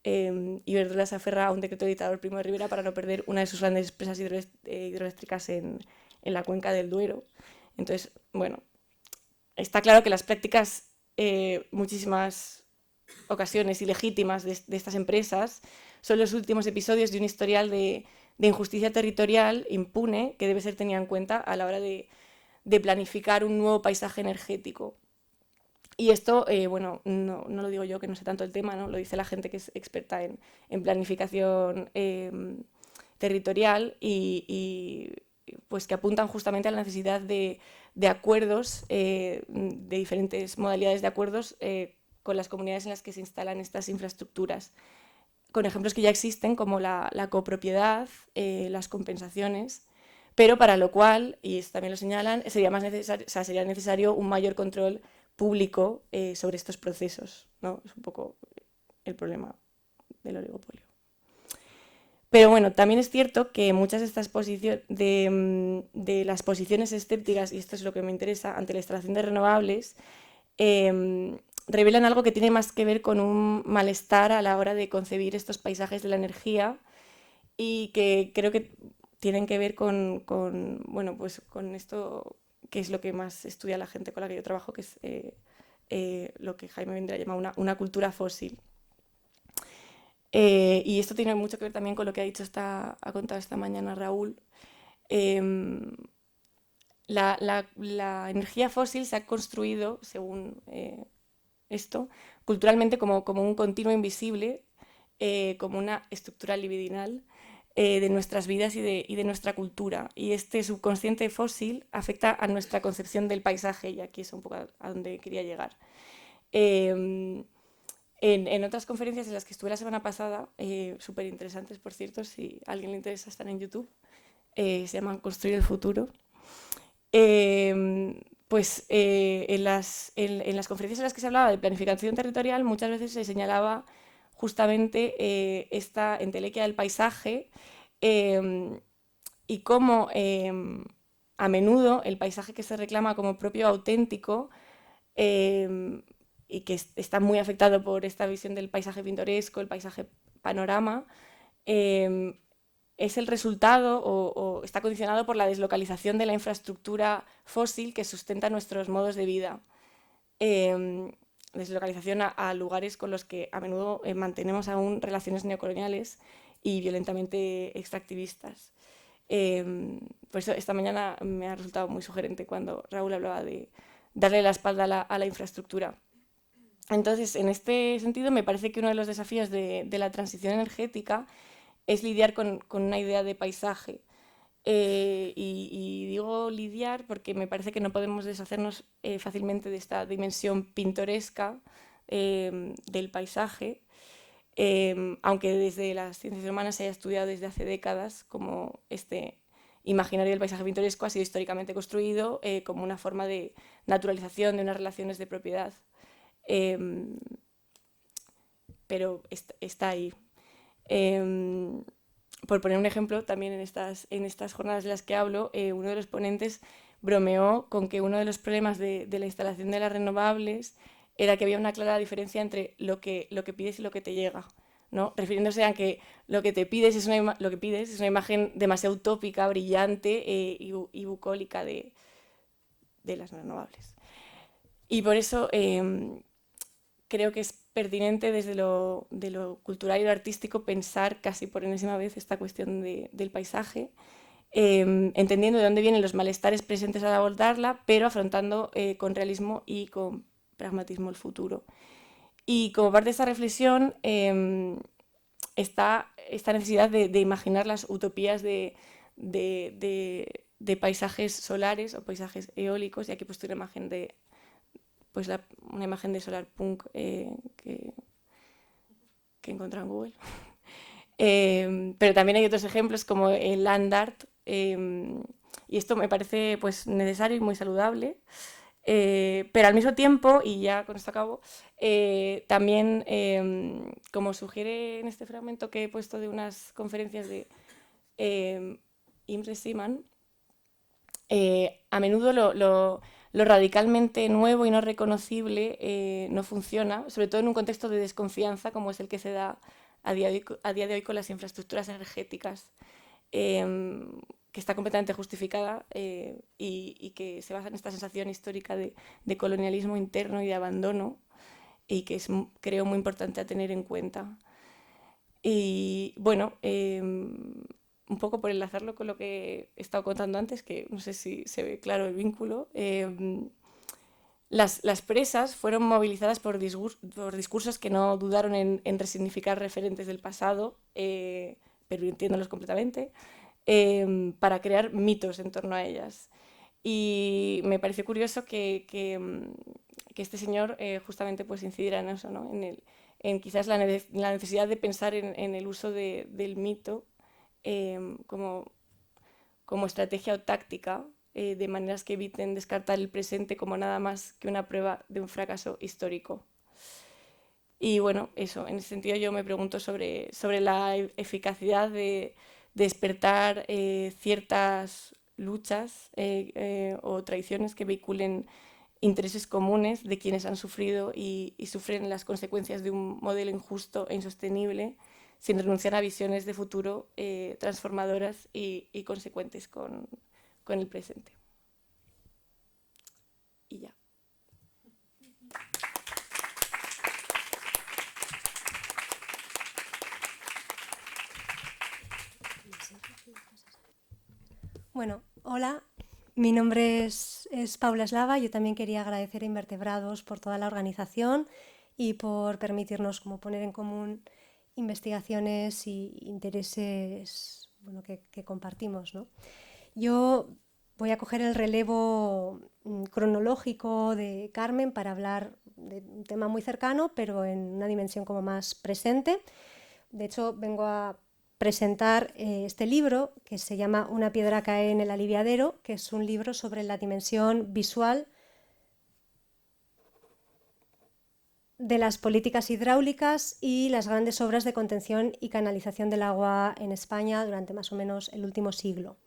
Iberdrola se aferra a un decreto del dictador Primo de Rivera para no perder una de sus grandes presas hidroeléctricas en la cuenca del Duero. Entonces, bueno, está claro que las prácticas, muchísimas ocasiones ilegítimas de estas empresas, son los últimos episodios de un historial de injusticia territorial impune que debe ser tenida en cuenta a la hora de planificar un nuevo paisaje energético. Y esto, bueno, no lo digo yo, que no sé tanto el tema, ¿no? Lo dice la gente que es experta en planificación territorial y pues que apuntan justamente a la necesidad de acuerdos, de diferentes modalidades de acuerdos con las comunidades en las que se instalan estas infraestructuras, con ejemplos que ya existen como la copropiedad, las compensaciones, pero para lo cual, y esto también lo señalan, sería necesario un mayor control público sobre estos procesos, ¿no? Es un poco el problema del oligopolio. Pero bueno, también es cierto que muchas de estas de las posiciones escépticas, y esto es lo que me interesa, ante la instalación de renovables, revelan algo que tiene más que ver con un malestar a la hora de concebir estos paisajes de la energía y que creo que tienen que ver bueno, pues con esto que es lo que más estudia la gente con la que yo trabajo, que es lo que Jaime Vendrá llama una cultura fósil. Y esto tiene mucho que ver también con lo que ha contado esta mañana Raúl. La energía fósil se ha construido, según esto, culturalmente como un continuo invisible, como una estructura libidinal de nuestras vidas y de nuestra cultura. Y este subconsciente fósil afecta a nuestra concepción del paisaje, y aquí es un poco a donde quería llegar. En otras conferencias en las que estuve la semana pasada, súper interesantes, por cierto, si a alguien le interesa, están en YouTube, se llaman Construir el Futuro. Pues en las conferencias en las que se hablaba de planificación territorial, muchas veces se señalaba justamente esta entelequia del paisaje y cómo a menudo el paisaje que se reclama como propio auténtico y que está muy afectado por esta visión del paisaje pintoresco, el paisaje panorama, es el resultado o está condicionado por la deslocalización de la infraestructura fósil que sustenta nuestros modos de vida. Deslocalización a lugares con los que a menudo mantenemos aún relaciones neocoloniales y violentamente extractivistas. Por eso esta mañana me ha resultado muy sugerente cuando Raúl hablaba de darle la espalda a la infraestructura. Entonces, en este sentido, me parece que uno de los desafíos de la transición energética es lidiar con una idea de paisaje. Y digo lidiar porque me parece que no podemos deshacernos fácilmente de esta dimensión pintoresca del paisaje, aunque desde las ciencias humanas se haya estudiado desde hace décadas como este imaginario del paisaje pintoresco ha sido históricamente construido como una forma de naturalización de unas relaciones de propiedad. Pero está ahí. Por poner un ejemplo, también en estas jornadas de las que hablo, uno de los ponentes bromeó con que uno de los problemas de la instalación de las renovables era que había una clara diferencia entre lo que pides y lo que te llega, ¿no? Refiriéndose a que lo que pides es una imagen demasiado utópica, brillante y bucólica de las renovables. Y por eso creo que es pertinente desde lo cultural y lo artístico pensar casi por enésima vez esta cuestión del paisaje, entendiendo de dónde vienen los malestares presentes al abordarla, pero afrontando con realismo y con pragmatismo el futuro. Y como parte de esta reflexión está esta necesidad de imaginar las utopías de de paisajes solares o paisajes eólicos, y aquí he puesto una imagen de, pues una imagen de solar punk que he encontrado en Google. Pero también hay otros ejemplos como el land art, y esto me parece pues necesario y muy saludable. Pero al mismo tiempo, y ya con esto acabo, también, como sugiere en este fragmento que he puesto de unas conferencias de Imre Simán, a menudo lo radicalmente nuevo y no reconocible no funciona, sobre todo en un contexto de desconfianza como es el que se da a día de hoy con las infraestructuras energéticas, que está completamente justificada y que se basa en esta sensación histórica de colonialismo interno y de abandono, y que es, creo, muy importante a tener en cuenta. Y bueno, un poco por enlazarlo con lo que he estado contando antes, que no sé si se ve claro el vínculo, las presas fueron movilizadas por discursos que no dudaron en resignificar referentes del pasado, pervirtiéndolos completamente, para crear mitos en torno a ellas. Y me pareció curioso que este señor justamente pues incidiera en eso, ¿no? En quizás la necesidad de pensar en el uso del mito como estrategia o táctica, de maneras que eviten descartar el presente como nada más que una prueba de un fracaso histórico. Y bueno, eso, en ese sentido yo me pregunto sobre la eficacidad de despertar ciertas luchas o tradiciones que vehiculen intereses comunes de quienes han sufrido y sufren las consecuencias de un modelo injusto e insostenible, sin renunciar a visiones de futuro transformadoras y consecuentes con el presente. Y ya. Bueno, hola, mi nombre es Paula Eslava. Yo también quería agradecer a Invertebrados por toda la organización y por permitirnos como poner en común investigaciones y intereses, bueno, que compartimos, ¿no? Yo voy a coger el relevo cronológico de Carmen para hablar de un tema muy cercano, pero en una dimensión como más presente. De hecho, vengo a presentar este libro que se llama Una piedra cae en el aliviadero, que es un libro sobre la dimensión visual de las políticas hidráulicas y las grandes obras de contención y canalización del agua en España durante más o menos el último siglo.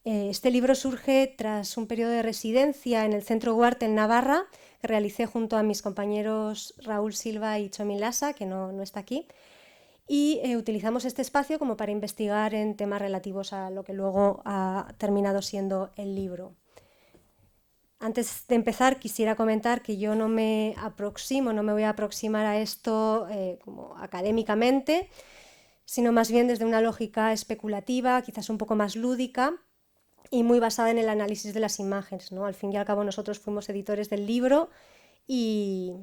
Este libro surge tras un periodo de residencia en el Centro Huarte en Navarra, que realicé junto a mis compañeros Raúl Silva y Chomin Lasa, que no está aquí, y utilizamos este espacio como para investigar en temas relativos a lo que luego ha terminado siendo el libro. Antes de empezar, quisiera comentar que yo no me voy a aproximar a esto como académicamente, sino más bien desde una lógica especulativa, quizás un poco más lúdica, y muy basada en el análisis de las imágenes, ¿no? Al fin y al cabo nosotros fuimos editores del libro y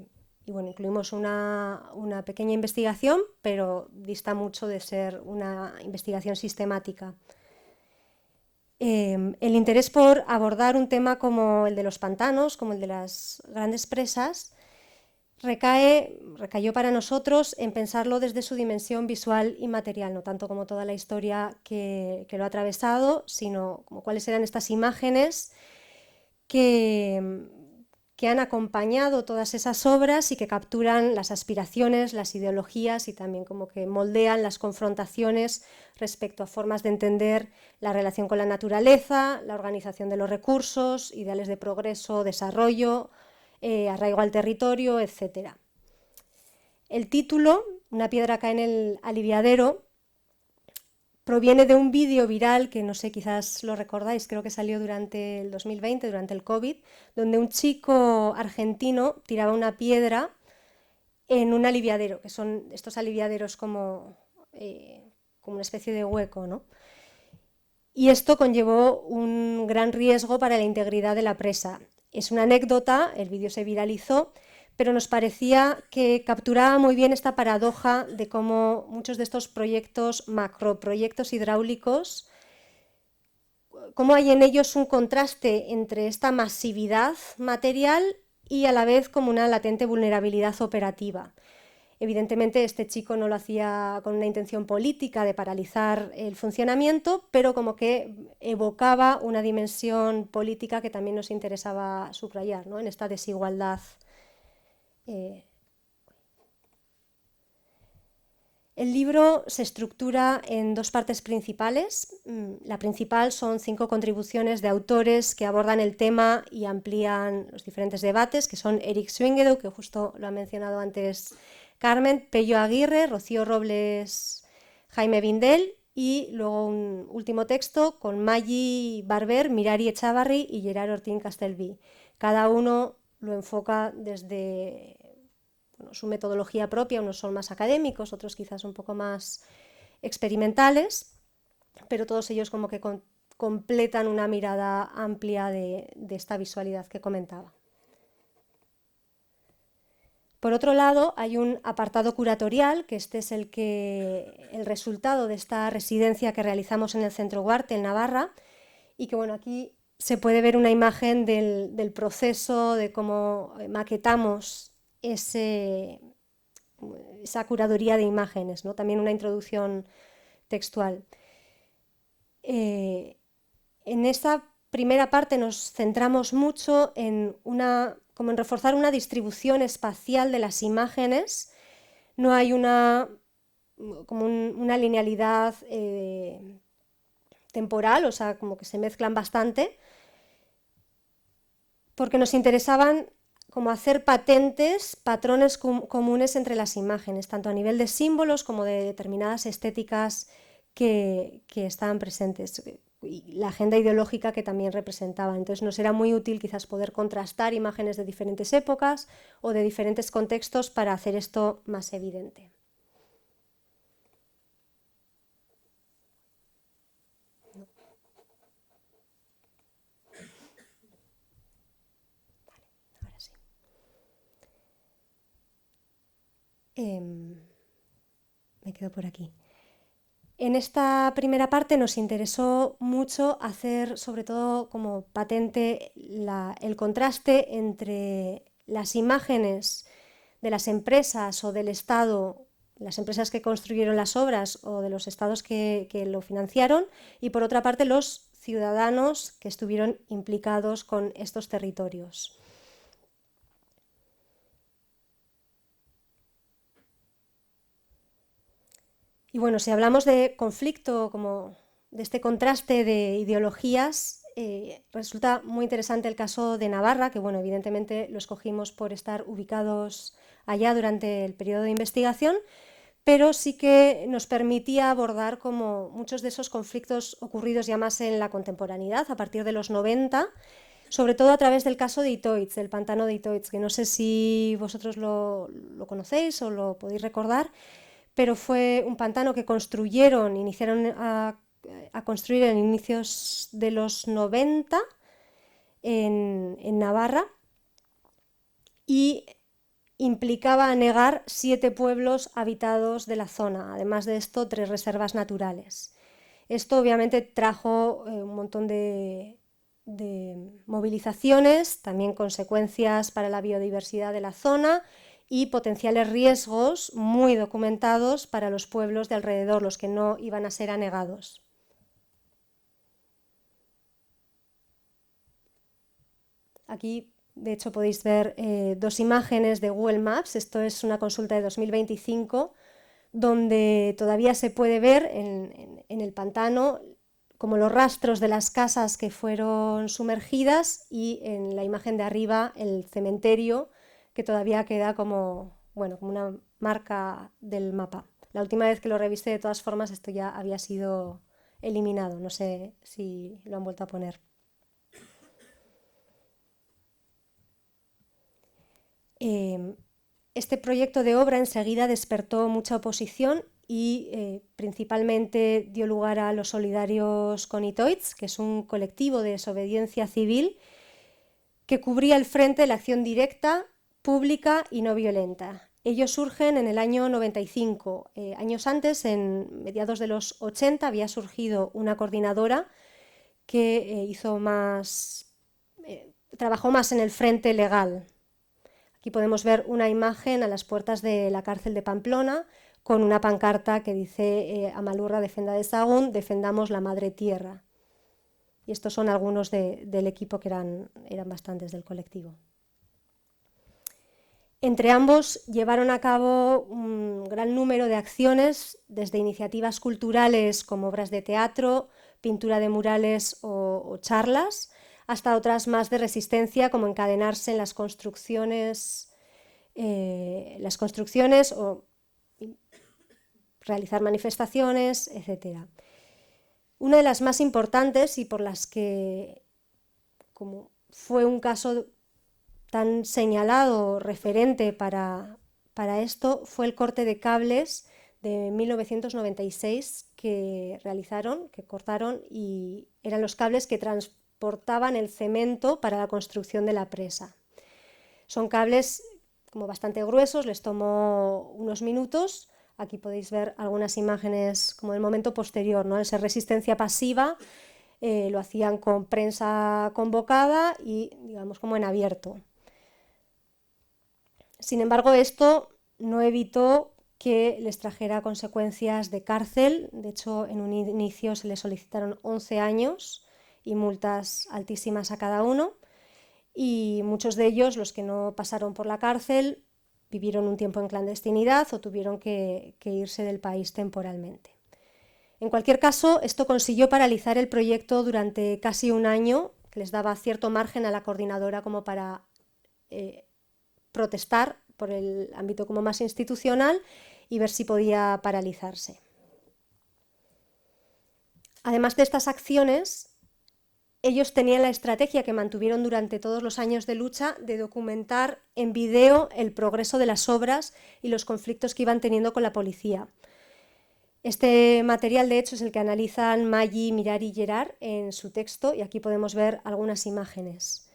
bueno, incluimos una pequeña investigación, pero dista mucho de ser una investigación sistemática. El interés por abordar un tema como el de los pantanos, como el de las grandes presas, recayó para nosotros en pensarlo desde su dimensión visual y material, no tanto como toda la historia que lo ha atravesado, sino como cuáles eran estas imágenes que han acompañado todas esas obras y que capturan las aspiraciones, las ideologías y también como que moldean las confrontaciones respecto a formas de entender la relación con la naturaleza, la organización de los recursos, ideales de progreso, desarrollo, arraigo al territorio, etc. El título, Una piedra cae en el aliviadero, proviene de un vídeo viral que no sé, quizás lo recordáis, creo que salió durante el 2020, durante el COVID, donde un chico argentino tiraba una piedra en un aliviadero, que son estos aliviaderos como una especie de hueco, ¿no? Y esto conllevó un gran riesgo para la integridad de la presa. Es una anécdota, el vídeo se viralizó, pero nos parecía que capturaba muy bien esta paradoja de cómo muchos de estos proyectos, macroproyectos hidráulicos, cómo hay en ellos un contraste entre esta masividad material y a la vez como una latente vulnerabilidad operativa. Evidentemente este chico no lo hacía con una intención política de paralizar el funcionamiento, pero como que evocaba una dimensión política que también nos interesaba subrayar, ¿no? En esta desigualdad. El libro se estructura en dos partes principales. La principal son 5 contribuciones de autores que abordan el tema y amplían los diferentes debates, que son Eric Swingedow, que justo lo ha mencionado antes Carmen, Pello Aguirre, Rocío Robles, Jaime Vindel, y luego un último texto con Maggi Barber, Mirari Echavarri y Gerard Ortín Castelví. Cada uno lo enfoca desde su metodología propia, unos son más académicos, otros quizás un poco más experimentales, pero todos ellos como que completan una mirada amplia de esta visualidad que comentaba. Por otro lado, hay un apartado curatorial, que este es el resultado de esta residencia que realizamos en el Centro Guarte, en Navarra, y que bueno, aquí se puede ver una imagen del proceso, de cómo maquetamos esa curaduría de imágenes, ¿no? También una introducción textual. En esta primera parte nos centramos mucho en reforzar una distribución espacial de las imágenes. No hay una linealidad temporal, o sea, como que se mezclan bastante, porque nos interesaban como hacer patentes patrones comunes entre las imágenes, tanto a nivel de símbolos como de determinadas estéticas que estaban presentes, y la agenda ideológica que también representaba. Entonces nos era muy útil quizás poder contrastar imágenes de diferentes épocas o de diferentes contextos para hacer esto más evidente. Me quedo por aquí. En esta primera parte nos interesó mucho hacer sobre todo como patente el contraste entre las imágenes de las empresas o del Estado, las empresas que construyeron las obras o de los estados que lo financiaron, y por otra parte los ciudadanos que estuvieron implicados con estos territorios. Y bueno, si hablamos de conflicto, como de este contraste de ideologías, resulta muy interesante el caso de Navarra, que bueno, evidentemente lo escogimos por estar ubicados allá durante el periodo de investigación, pero sí que nos permitía abordar como muchos de esos conflictos ocurridos ya más en la contemporaneidad, a partir de los 90, sobre todo a través del caso de Itoitz, del pantano de Itoitz, que no sé si vosotros lo conocéis o lo podéis recordar, pero fue un pantano que iniciaron a construir en inicios de los 90 en Navarra, y implicaba anegar 7 pueblos habitados de la zona, además de esto 3 reservas naturales. Esto obviamente trajo un montón de movilizaciones, también consecuencias para la biodiversidad de la zona y potenciales riesgos muy documentados para los pueblos de alrededor, los que no iban a ser anegados. Aquí, de hecho, podéis ver 2 imágenes de Google Maps. Esto es una consulta de 2025, donde todavía se puede ver en el pantano como los rastros de las casas que fueron sumergidas, y en la imagen de arriba el cementerio, que todavía queda como una marca del mapa. La última vez que lo revisé, de todas formas, esto ya había sido eliminado. No sé si lo han vuelto a poner. Este proyecto de obra enseguida despertó mucha oposición y principalmente dio lugar a los Solidarios con Itoitz, que es un colectivo de desobediencia civil que cubría el frente de la acción directa pública y no violenta. Ellos surgen en el año 95. Años antes, en mediados de los 80, había surgido una coordinadora que trabajó más en el frente legal. Aquí podemos ver una imagen a las puertas de la cárcel de Pamplona con una pancarta que dice Amalurra defenda de Sahagún, defendamos la madre tierra. Y estos son algunos del equipo que eran bastantes del colectivo. Entre ambos llevaron a cabo un gran número de acciones, desde iniciativas culturales como obras de teatro, pintura de murales o charlas, hasta otras más de resistencia, como encadenarse en las construcciones o realizar manifestaciones, etc. Una de las más importantes, y por las que, como fue un caso tan señalado, referente para esto, fue el corte de cables de 1996 que cortaron, y eran los cables que transportaban el cemento para la construcción de la presa. Son cables como bastante gruesos, les tomó unos minutos. Aquí podéis ver algunas imágenes como del momento posterior, ¿no? Esa resistencia pasiva lo hacían con prensa convocada y, digamos, como en abierto. Sin embargo, esto no evitó que les trajera consecuencias de cárcel. De hecho, en un inicio se les solicitaron 11 años y multas altísimas a cada uno, y muchos de ellos, los que no pasaron por la cárcel, vivieron un tiempo en clandestinidad o tuvieron que irse del país temporalmente. En cualquier caso, esto consiguió paralizar el proyecto durante casi un año, que les daba cierto margen a la coordinadora como para protestar por el ámbito como más institucional y ver si podía paralizarse. Además de estas acciones, ellos tenían la estrategia que mantuvieron durante todos los años de lucha de documentar en vídeo el progreso de las obras y los conflictos que iban teniendo con la policía. Este material, de hecho, es el que analizan Maggi, Mirari y Gerard en su texto, y aquí podemos ver algunas imágenes.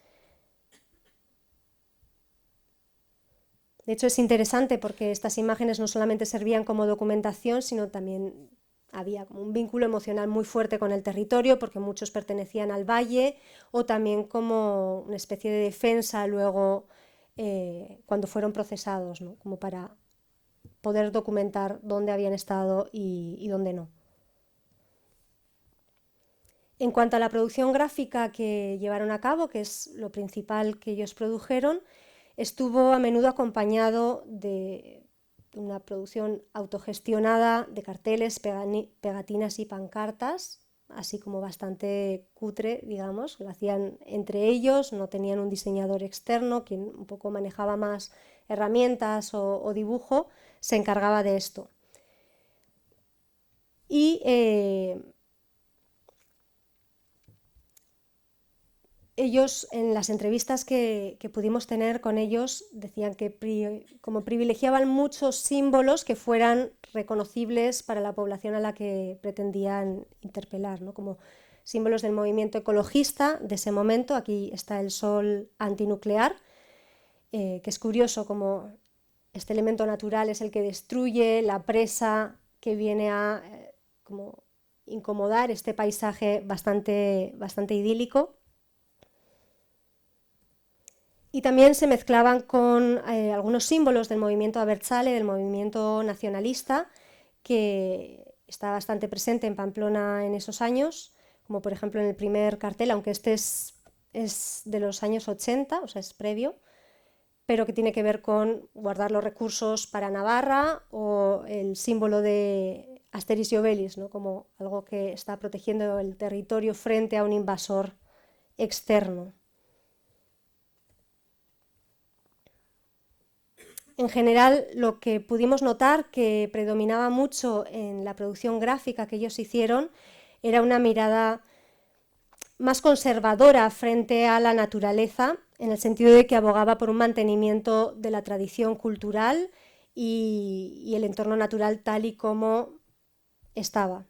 De hecho, es interesante porque estas imágenes no solamente servían como documentación, sino también había como un vínculo emocional muy fuerte con el territorio, porque muchos pertenecían al valle, o también como una especie de defensa luego cuando fueron procesados, ¿no? Como para poder documentar dónde habían estado y dónde no. En cuanto a la producción gráfica que llevaron a cabo, que es lo principal que ellos produjeron, estuvo a menudo acompañado de una producción autogestionada de carteles, pegatinas y pancartas, así como bastante cutre, digamos. Lo hacían entre ellos, no tenían un diseñador externo, quien un poco manejaba más herramientas o dibujo, se encargaba de esto. Y ellos, en las entrevistas que pudimos tener con ellos, decían que como privilegiaban muchos símbolos que fueran reconocibles para la población a la que pretendían interpelar, ¿no? Como símbolos del movimiento ecologista de ese momento. Aquí está el sol antinuclear, que es curioso como este elemento natural es el que destruye la presa que viene a como incomodar este paisaje bastante idílico. Y también se mezclaban con algunos símbolos del movimiento abertzale, del movimiento nacionalista, que está bastante presente en Pamplona en esos años, como por ejemplo en el primer cartel, aunque este es de los años 80, o sea, es previo, pero que tiene que ver con guardar los recursos para Navarra, o el símbolo de Asterix y Obelix, ¿no? Como algo que está protegiendo el territorio frente a un invasor externo. En general, lo que pudimos notar que predominaba mucho en la producción gráfica que ellos hicieron era una mirada más conservadora frente a la naturaleza, en el sentido de que abogaba por un mantenimiento de la tradición cultural y el entorno natural tal y como estaba.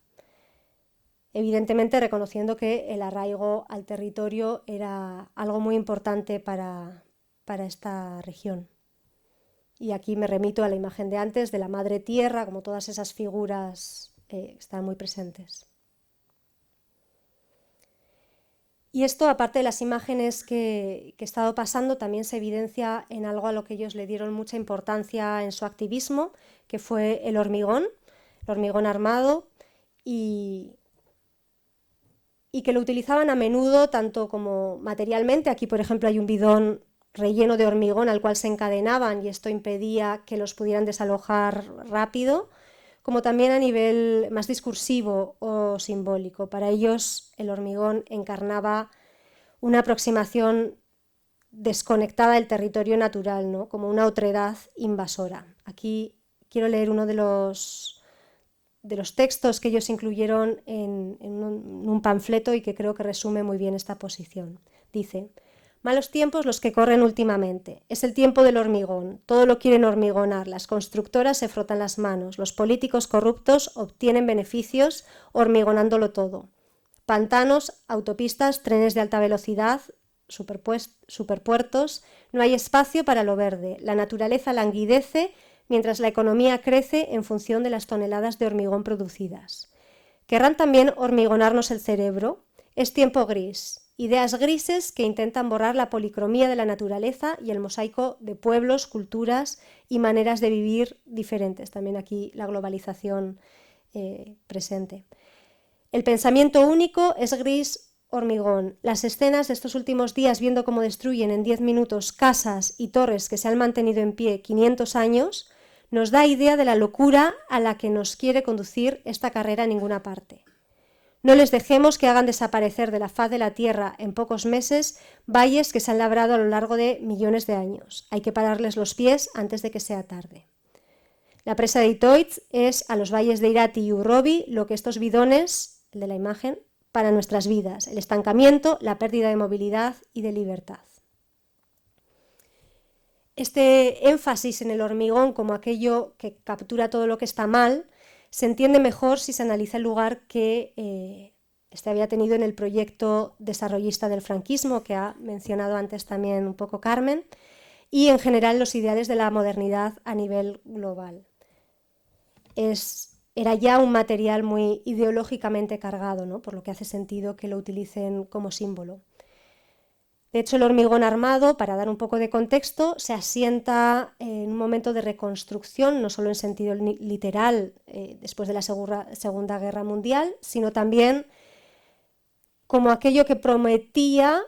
Evidentemente reconociendo que el arraigo al territorio era algo muy importante para esta región. Y aquí me remito a la imagen de antes, de la madre tierra, como todas esas figuras están muy presentes. Y esto, aparte de las imágenes que he estado pasando, también se evidencia en algo a lo que ellos le dieron mucha importancia en su activismo, que fue el hormigón armado, y que lo utilizaban a menudo tanto como materialmente. Aquí, por ejemplo, hay un bidón relleno de hormigón al cual se encadenaban y esto impedía que los pudieran desalojar rápido, como también a nivel más discursivo o simbólico. Para ellos el hormigón encarnaba una aproximación desconectada del territorio natural, ¿no? Como una otredad invasora. Aquí quiero leer uno de los textos que ellos incluyeron en un panfleto y que creo que resume muy bien esta posición. Dice: malos tiempos los que corren últimamente. Es el tiempo del hormigón. Todo lo quieren hormigonar. Las constructoras se frotan las manos. Los políticos corruptos obtienen beneficios hormigonándolo todo. Pantanos, autopistas, trenes de alta velocidad, superpuertos. No hay espacio para lo verde. La naturaleza languidece mientras la economía crece en función de las toneladas de hormigón producidas. Querrán también hormigonarnos el cerebro. Es tiempo gris. Ideas grises que intentan borrar la policromía de la naturaleza y el mosaico de pueblos, culturas y maneras de vivir diferentes. También aquí la globalización presente. El pensamiento único es gris hormigón. Las escenas de estos últimos días, viendo cómo destruyen en 10 minutos casas y torres que se han mantenido en pie 500 años, nos da idea de la locura a la que nos quiere conducir esta carrera a ninguna parte. No les dejemos que hagan desaparecer de la faz de la tierra en pocos meses valles que se han labrado a lo largo de millones de años. Hay que pararles los pies antes de que sea tarde. La presa de Itoitz es a los valles de Irati y Urrobi lo que estos bidones, el de la imagen, para nuestras vidas, el estancamiento, la pérdida de movilidad y de libertad. Este énfasis en el hormigón como aquello que captura todo lo que está mal se entiende mejor si se analiza el lugar que este había tenido en el proyecto desarrollista del franquismo, que ha mencionado antes también un poco Carmen, y en general los ideales de la modernidad a nivel global. Era ya un material muy ideológicamente cargado, ¿no? Por lo que hace sentido que lo utilicen como símbolo. De hecho, el hormigón armado, para dar un poco de contexto, se asienta en un momento de reconstrucción, no solo en sentido literal después de la Segunda Guerra Mundial, sino también como aquello que prometía,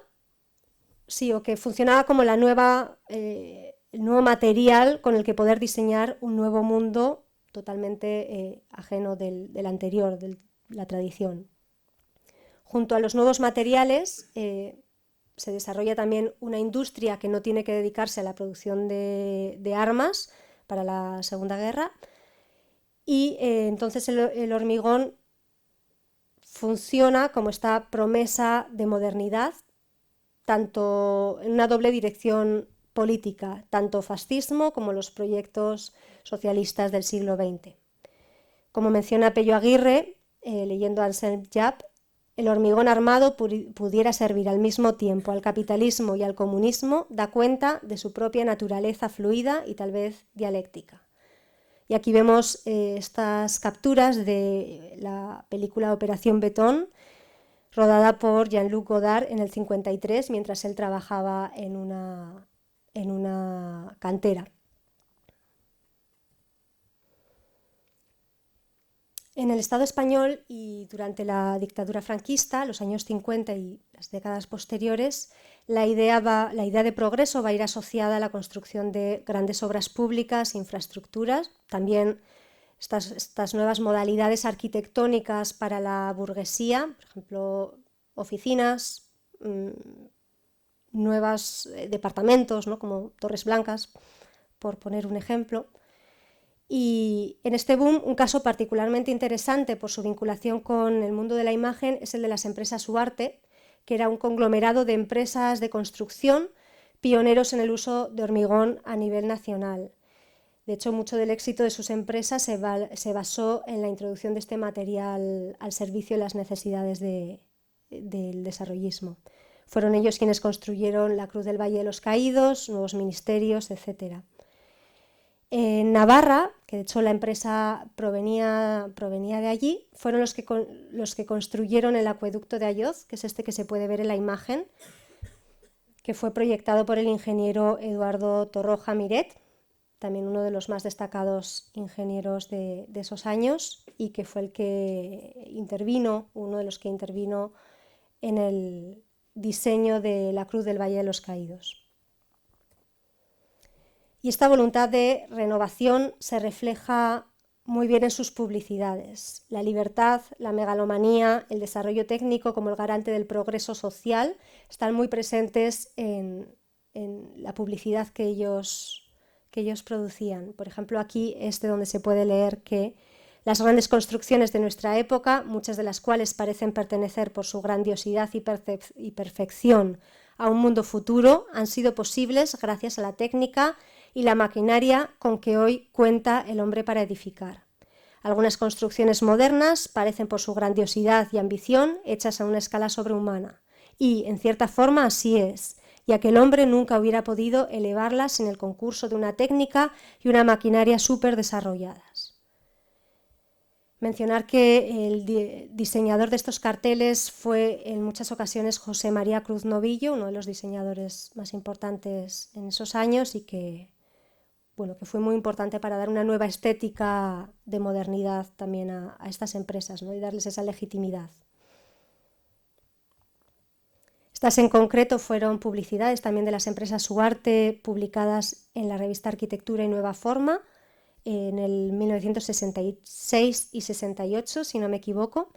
sí, o que funcionaba como el nuevo material con el que poder diseñar un nuevo mundo totalmente ajeno del anterior, de la tradición. Junto a los nuevos materiales se desarrolla también una industria que no tiene que dedicarse a la producción de armas para la Segunda Guerra y entonces el hormigón funciona como esta promesa de modernidad, tanto en una doble dirección política, tanto fascismo como los proyectos socialistas del siglo XX. Como menciona Pello Aguirre, leyendo a Anselm Japp, el hormigón armado pudiera servir al mismo tiempo al capitalismo y al comunismo, da cuenta de su propia naturaleza fluida y tal vez dialéctica. Y aquí vemos estas capturas de la película Operación Betón, rodada por Jean-Luc Godard en el 53, mientras él trabajaba en una cantera. En el Estado español y durante la dictadura franquista, los años 50 y las décadas posteriores, la idea de progreso va a ir asociada a la construcción de grandes obras públicas, infraestructuras, también estas nuevas modalidades arquitectónicas para la burguesía, por ejemplo, oficinas, nuevos departamentos, ¿no? Como Torres Blancas, por poner un ejemplo. Y en este boom, un caso particularmente interesante por su vinculación con el mundo de la imagen es el de las empresas Huarte, que era un conglomerado de empresas de construcción pioneros en el uso de hormigón a nivel nacional. De hecho, mucho del éxito de sus empresas se basó en la introducción de este material al servicio de las necesidades del desarrollismo. Fueron ellos quienes construyeron la Cruz del Valle de los Caídos, nuevos ministerios, etc. En Navarra, que de hecho la empresa provenía de allí, fueron los que construyeron el acueducto de Ayoz, que es este que se puede ver en la imagen, que fue proyectado por el ingeniero Eduardo Torroja Miret, también uno de los más destacados ingenieros de esos años, y que fue uno de los que intervino en el diseño de la Cruz del Valle de los Caídos. Y esta voluntad de renovación se refleja muy bien en sus publicidades. La libertad, la megalomanía, el desarrollo técnico como el garante del progreso social están muy presentes en la publicidad que ellos producían. Por ejemplo, aquí es de donde se puede leer que las grandes construcciones de nuestra época, muchas de las cuales parecen pertenecer por su grandiosidad y perfección a un mundo futuro, han sido posibles gracias a la técnica y la maquinaria con que hoy cuenta el hombre para edificar. Algunas construcciones modernas parecen por su grandiosidad y ambición hechas a una escala sobrehumana. Y, en cierta forma, así es, ya que el hombre nunca hubiera podido elevarlas sin el concurso de una técnica y una maquinaria súper desarrolladas. Mencionar que el diseñador de estos carteles fue en muchas ocasiones José María Cruz Novillo, uno de los diseñadores más importantes en esos años y que fue muy importante para dar una nueva estética de modernidad también a estas empresas, ¿no? Y darles esa legitimidad. Estas en concreto fueron publicidades también de las empresas Ugarte publicadas en la revista Arquitectura y Nueva Forma en el 1966 y 68, si no me equivoco.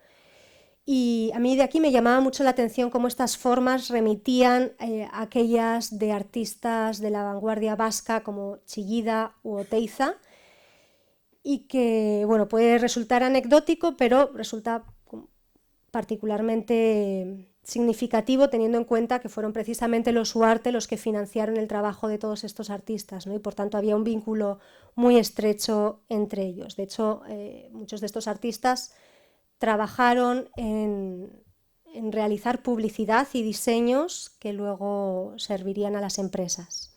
Y a mí de aquí me llamaba mucho la atención cómo estas formas remitían a aquellas de artistas de la vanguardia vasca como Chillida u Oteiza, y que puede resultar anecdótico, pero resulta particularmente significativo teniendo en cuenta que fueron precisamente los Ugarte los que financiaron el trabajo de todos estos artistas, ¿no? Y por tanto había un vínculo muy estrecho entre ellos. De hecho, muchos de estos artistas trabajaron en realizar publicidad y diseños que luego servirían a las empresas.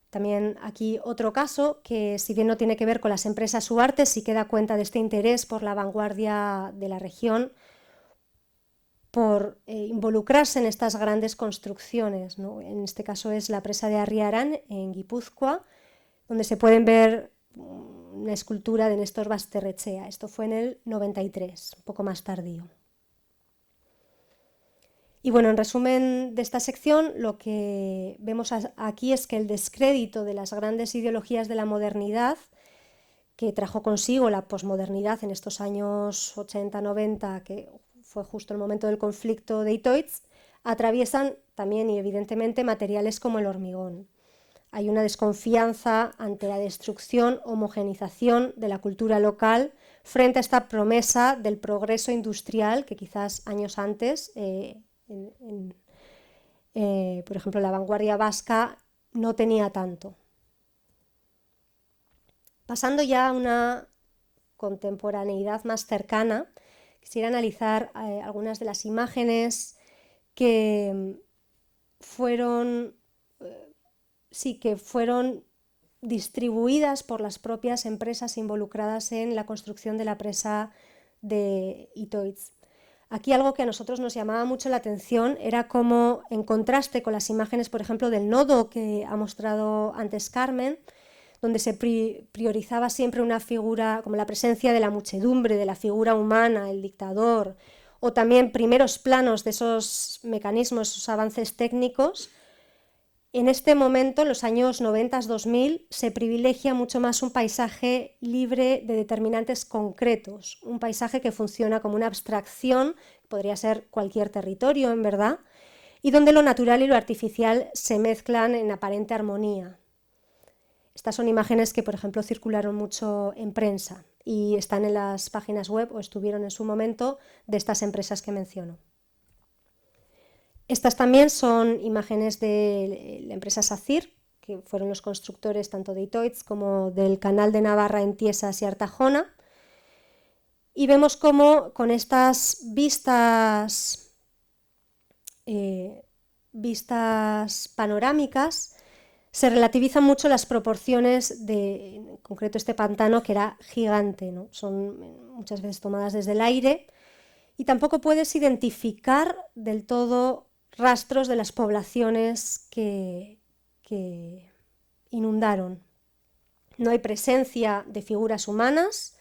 También aquí otro caso que, si bien no tiene que ver con las empresas Ugarte, sí que da cuenta de este interés por la vanguardia de la región, por involucrarse en estas grandes construcciones, ¿no? En este caso es la presa de Arriaran, en Guipúzcoa, donde se pueden ver una escultura de Néstor Basterrechea. Esto fue en el 93, un poco más tardío. Y en resumen de esta sección, lo que vemos aquí es que el descrédito de las grandes ideologías de la modernidad, que trajo consigo la posmodernidad en estos años 80-90, que fue justo el momento del conflicto de Itoitz, atraviesan también y evidentemente materiales como el hormigón. Hay una desconfianza ante la destrucción, homogenización de la cultura local frente a esta promesa del progreso industrial que quizás años antes, por ejemplo, la vanguardia vasca no tenía tanto. Pasando ya a una contemporaneidad más cercana, quisiera analizar algunas de las imágenes que fueron distribuidas por las propias empresas involucradas en la construcción de la presa de Itoitz. Aquí algo que a nosotros nos llamaba mucho la atención era cómo, en contraste con las imágenes, por ejemplo, del nodo que ha mostrado antes Carmen, donde se priorizaba siempre una figura como la presencia de la muchedumbre, de la figura humana, el dictador, o también primeros planos de esos mecanismos, esos avances técnicos. En este momento, en los años 90-2000, se privilegia mucho más un paisaje libre de determinantes concretos, un paisaje que funciona como una abstracción, podría ser cualquier territorio, en verdad, y donde lo natural y lo artificial se mezclan en aparente armonía. Estas son imágenes que, por ejemplo, circularon mucho en prensa y están en las páginas web, o estuvieron en su momento, de estas empresas que menciono. Estas también son imágenes de la empresa SACIR, que fueron los constructores tanto de Itoitz como del canal de Navarra en Tiesas y Artajona. Y vemos cómo con estas vistas vistas panorámicas, se relativizan mucho las proporciones de, en concreto, este pantano que era gigante, ¿no? Son muchas veces tomadas desde el aire y tampoco puedes identificar del todo rastros de las poblaciones que inundaron. No hay presencia de figuras humanas,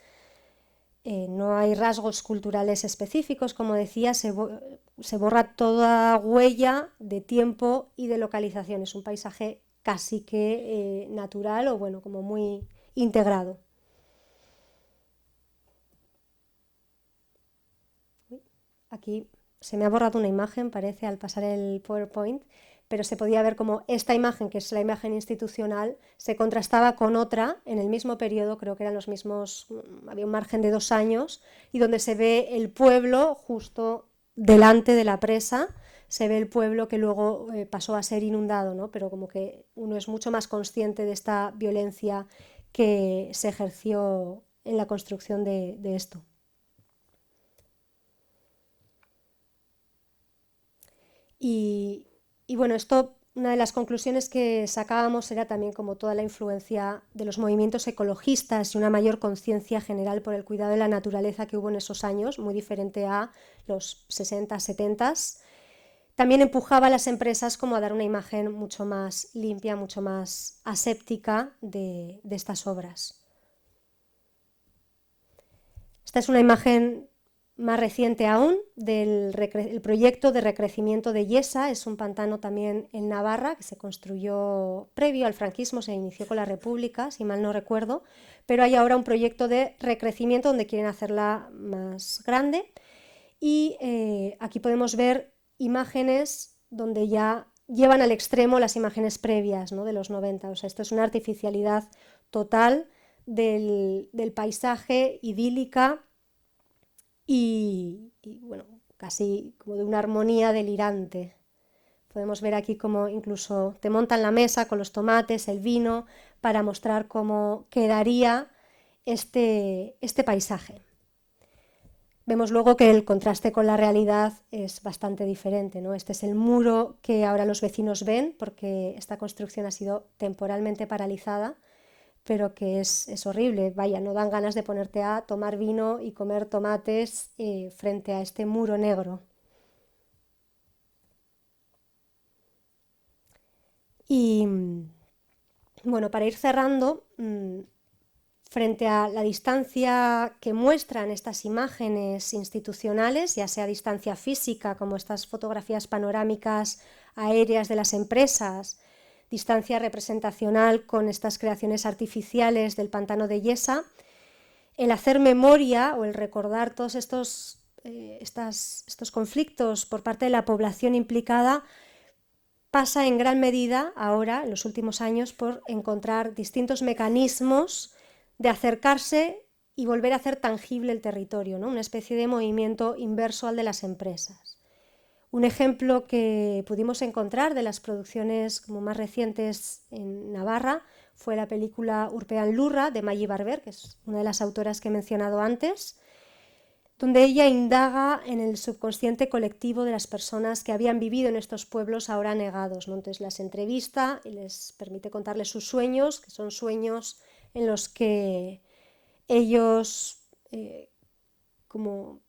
no hay rasgos culturales específicos, como decía, se borra toda huella de tiempo y de localización. Es un paisaje casi que natural o bueno, como muy integrado. Aquí se me ha borrado una imagen, parece, al pasar el PowerPoint, pero se podía ver como esta imagen, que es la imagen institucional, se contrastaba con otra en el mismo periodo, creo que eran los mismos, había un margen de 2 años, y donde se ve el pueblo justo delante de la presa, se ve el pueblo que luego pasó a ser inundado, ¿no? Pero como que uno es mucho más consciente de esta violencia que se ejerció en la construcción de esto. Y, bueno, esto, una de las conclusiones que sacábamos era también como toda la influencia de los movimientos ecologistas y una mayor conciencia general por el cuidado de la naturaleza que hubo en esos años, muy diferente a los 60, 70. También empujaba a las empresas como a dar una imagen mucho más limpia, mucho más aséptica de estas obras. Esta es una imagen más reciente aún del proyecto de recrecimiento de Yesa. Es un pantano también en Navarra que se construyó previo al franquismo, se inició con la República, si mal no recuerdo, pero hay ahora un proyecto de recrecimiento donde quieren hacerla más grande y aquí podemos ver imágenes donde ya llevan al extremo las imágenes previas, ¿no?, de los 90. O sea, esto es una artificialidad total del paisaje, idílica y bueno, casi como de una armonía delirante. Podemos ver aquí cómo incluso te montan la mesa con los tomates, el vino, para mostrar cómo quedaría este paisaje. Vemos luego que el contraste con la realidad es bastante diferente, ¿no? Este es el muro que ahora los vecinos ven porque esta construcción ha sido temporalmente paralizada, pero que es horrible. Vaya, no dan ganas de ponerte a tomar vino y comer tomates frente a este muro negro. Y bueno, para ir cerrando, frente a la distancia que muestran estas imágenes institucionales, ya sea distancia física, como estas fotografías panorámicas aéreas de las empresas, distancia representacional con estas creaciones artificiales del pantano de Yesa, el hacer memoria o el recordar todos estos conflictos por parte de la población implicada pasa en gran medida ahora, en los últimos años, por encontrar distintos mecanismos de acercarse y volver a hacer tangible el territorio, ¿no? Una especie de movimiento inverso al de las empresas. Un ejemplo que pudimos encontrar de las producciones como más recientes en Navarra fue la película Urpean Lurra de Maggi Barber, que es una de las autoras que he mencionado antes, donde ella indaga en el subconsciente colectivo de las personas que habían vivido en estos pueblos ahora negados, ¿no? Entonces las entrevista y les permite contarles sus sueños, que son sueños en los que ellos como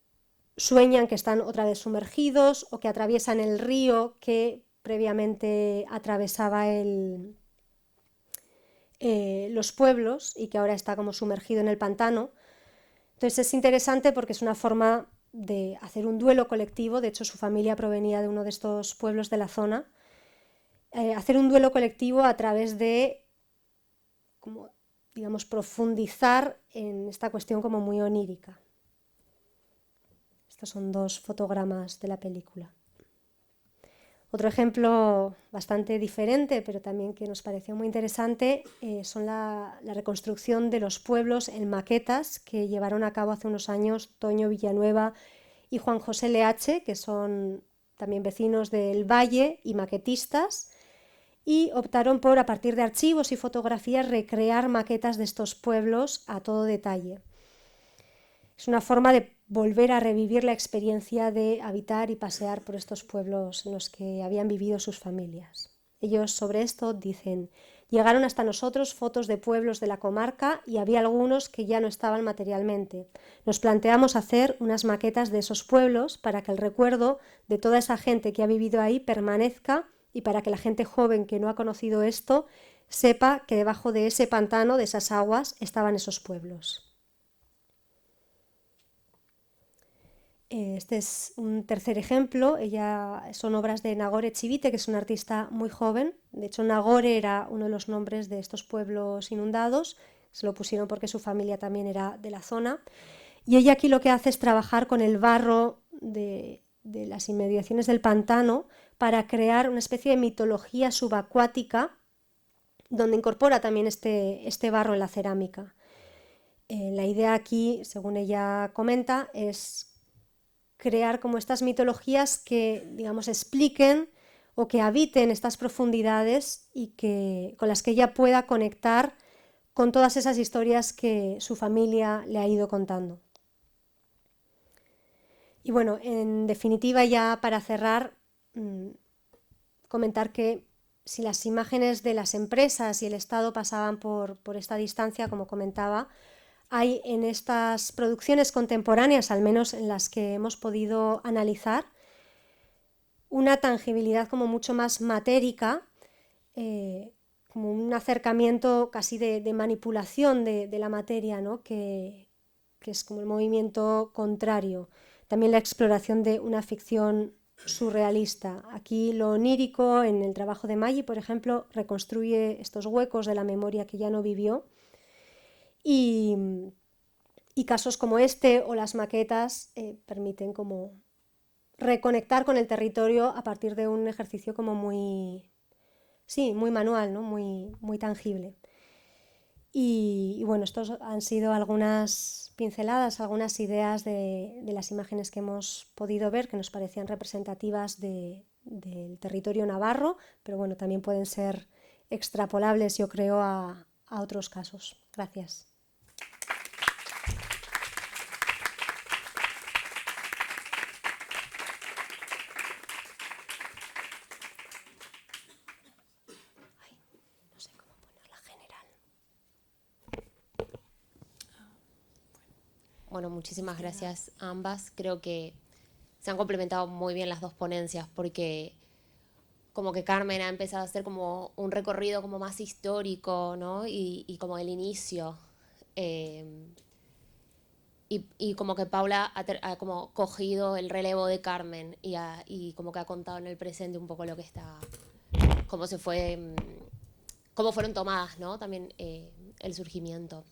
sueñan que están otra vez sumergidos o que atraviesan el río que previamente atravesaba los pueblos y que ahora está como sumergido en el pantano. Entonces es interesante porque es una forma de hacer un duelo colectivo. De hecho, su familia provenía de uno de estos pueblos de la zona. Hacer un duelo colectivo a través de, como, digamos, profundizar en esta cuestión como muy onírica. Estos son 2 fotogramas de la película. Otro ejemplo bastante diferente, pero también que nos pareció muy interesante, son la reconstrucción de los pueblos en maquetas que llevaron a cabo hace unos años Toño Villanueva y Juan José Leache, que son también vecinos del Valle y maquetistas, y optaron por, a partir de archivos y fotografías, recrear maquetas de estos pueblos a todo detalle. Es una forma de volver a revivir la experiencia de habitar y pasear por estos pueblos en los que habían vivido sus familias. Ellos sobre esto dicen: llegaron hasta nosotros fotos de pueblos de la comarca y había algunos que ya no estaban materialmente. Nos planteamos hacer unas maquetas de esos pueblos para que el recuerdo de toda esa gente que ha vivido ahí permanezca y para que la gente joven que no ha conocido esto sepa que debajo de ese pantano, de esas aguas, estaban esos pueblos. Este es un tercer ejemplo. Son obras de Nagore Chivite, que es un artista muy joven. De hecho, Nagore era uno de los nombres de estos pueblos inundados. Se lo pusieron porque su familia también era de la zona. Y ella aquí lo que hace es trabajar con el barro de las inmediaciones del pantano para crear una especie de mitología subacuática donde incorpora también este barro en la cerámica. La idea aquí, según ella comenta, es crear como estas mitologías que, digamos, expliquen o que habiten estas profundidades y con las que ella pueda conectar con todas esas historias que su familia le ha ido contando. Y bueno, en definitiva, ya para cerrar, comentar que si las imágenes de las empresas y el Estado pasaban por esta distancia, como comentaba, hay en estas producciones contemporáneas, al menos en las que hemos podido analizar, una tangibilidad como mucho más matérica, como un acercamiento casi de manipulación de la materia, ¿no? que es como el movimiento contrario. También la exploración de una ficción surrealista. Aquí lo onírico, en el trabajo de Maggi, por ejemplo, reconstruye estos huecos de la memoria que ya no vivió. Y casos como este o las maquetas permiten como reconectar con el territorio a partir de un ejercicio como muy manual, ¿no? muy tangible. Y bueno, estos han sido algunas pinceladas, algunas ideas de las imágenes que hemos podido ver, que nos parecían representativas del territorio navarro, pero bueno, también pueden ser extrapolables, yo creo, a otros casos. Gracias. Bueno, muchísimas gracias a ambas. Creo que se han complementado muy bien las dos ponencias porque como que Carmen ha empezado a hacer como un recorrido como más histórico, ¿no? Y como el inicio. Y como que Paula ha como cogido el relevo de Carmen y como que ha contado en el presente un poco lo que está, cómo se fue, cómo fueron tomadas, ¿no? También el surgimiento.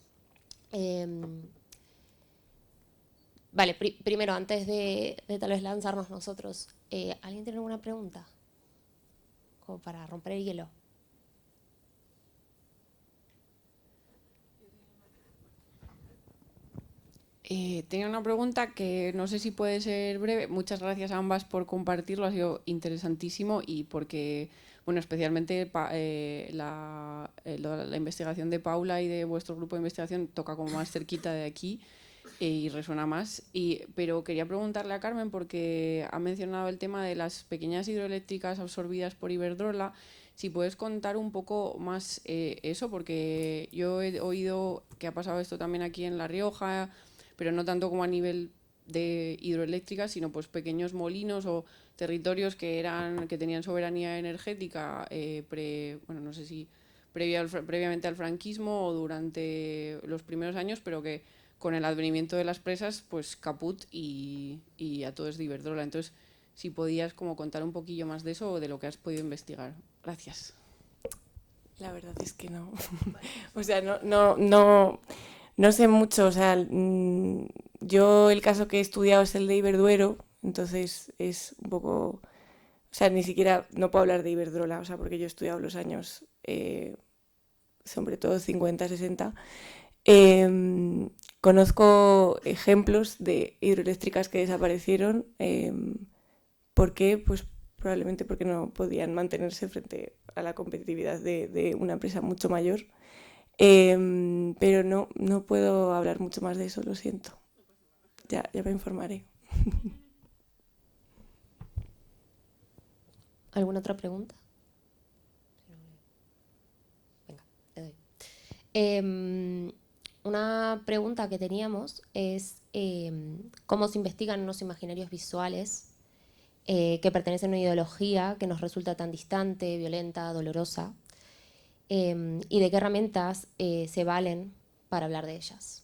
Vale, primero, antes de tal vez lanzarnos nosotros, ¿alguien tiene alguna pregunta? Como para romper el hielo. Tenía una pregunta que no sé si puede ser breve. Muchas gracias a ambas por compartirlo, ha sido interesantísimo y porque, bueno, especialmente la investigación de Paula y de vuestro grupo de investigación toca como más cerquita de aquí y resuena más. Pero quería preguntarle a Carmen porque ha mencionado el tema de las pequeñas hidroeléctricas absorbidas por Iberdrola. Si puedes contar un poco más eso, porque yo he oído que ha pasado esto también aquí en La Rioja, pero no tanto como a nivel de hidroeléctricas, sino pues pequeños molinos o territorios que tenían soberanía energética, bueno, no sé si previamente al franquismo o durante los primeros años, pero que con el advenimiento de las presas, pues caput y a todo es de Iberdrola. Entonces, si podías como contar un poquillo más de eso o de lo que has podido investigar. Gracias. La verdad es que no. O sea, no sé mucho. O sea, yo el caso que he estudiado es el de Iberduero, entonces es un poco... O sea, ni siquiera no puedo hablar de Iberdrola, o sea, porque yo he estudiado los años, sobre todo 50, 60. Conozco ejemplos de hidroeléctricas que desaparecieron. ¿Por qué? Pues probablemente porque no podían mantenerse frente a la competitividad de una empresa mucho mayor. Pero no puedo hablar mucho más de eso, lo siento. ya me informaré. ¿Alguna otra pregunta? Venga, te doy. Una pregunta que teníamos es cómo se investigan unos imaginarios visuales que pertenecen a una ideología que nos resulta tan distante, violenta, dolorosa, y de qué herramientas se valen para hablar de ellas.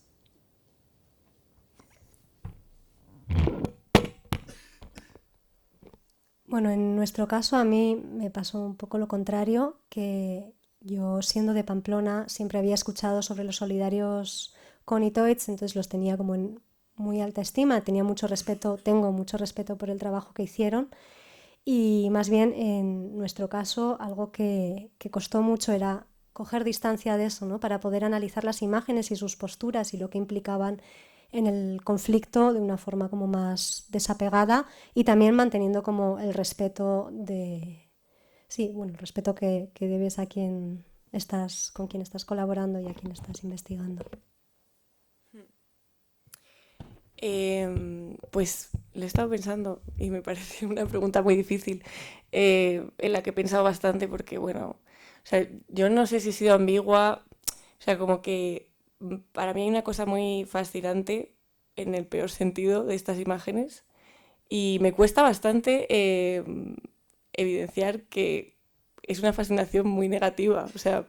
Bueno, en nuestro caso a mí me pasó un poco lo contrario, que yo siendo de Pamplona siempre había escuchado sobre los solidarios con Itoetz, entonces los tenía como en muy alta estima, tengo mucho respeto por el trabajo que hicieron, y más bien en nuestro caso algo que costó mucho era coger distancia de eso, ¿no? Para poder analizar las imágenes y sus posturas y lo que implicaban en el conflicto de una forma como más desapegada y también manteniendo como el respeto el respeto que debes a con quien estás colaborando y a quien estás investigando. Pues le he estado pensando y me parece una pregunta muy difícil, en la que he pensado bastante porque, bueno, o sea, yo no sé si he sido ambigua, o sea, como que para mí hay una cosa muy fascinante, en el peor sentido, de estas imágenes y me cuesta bastante evidenciar que es una fascinación muy negativa, o sea,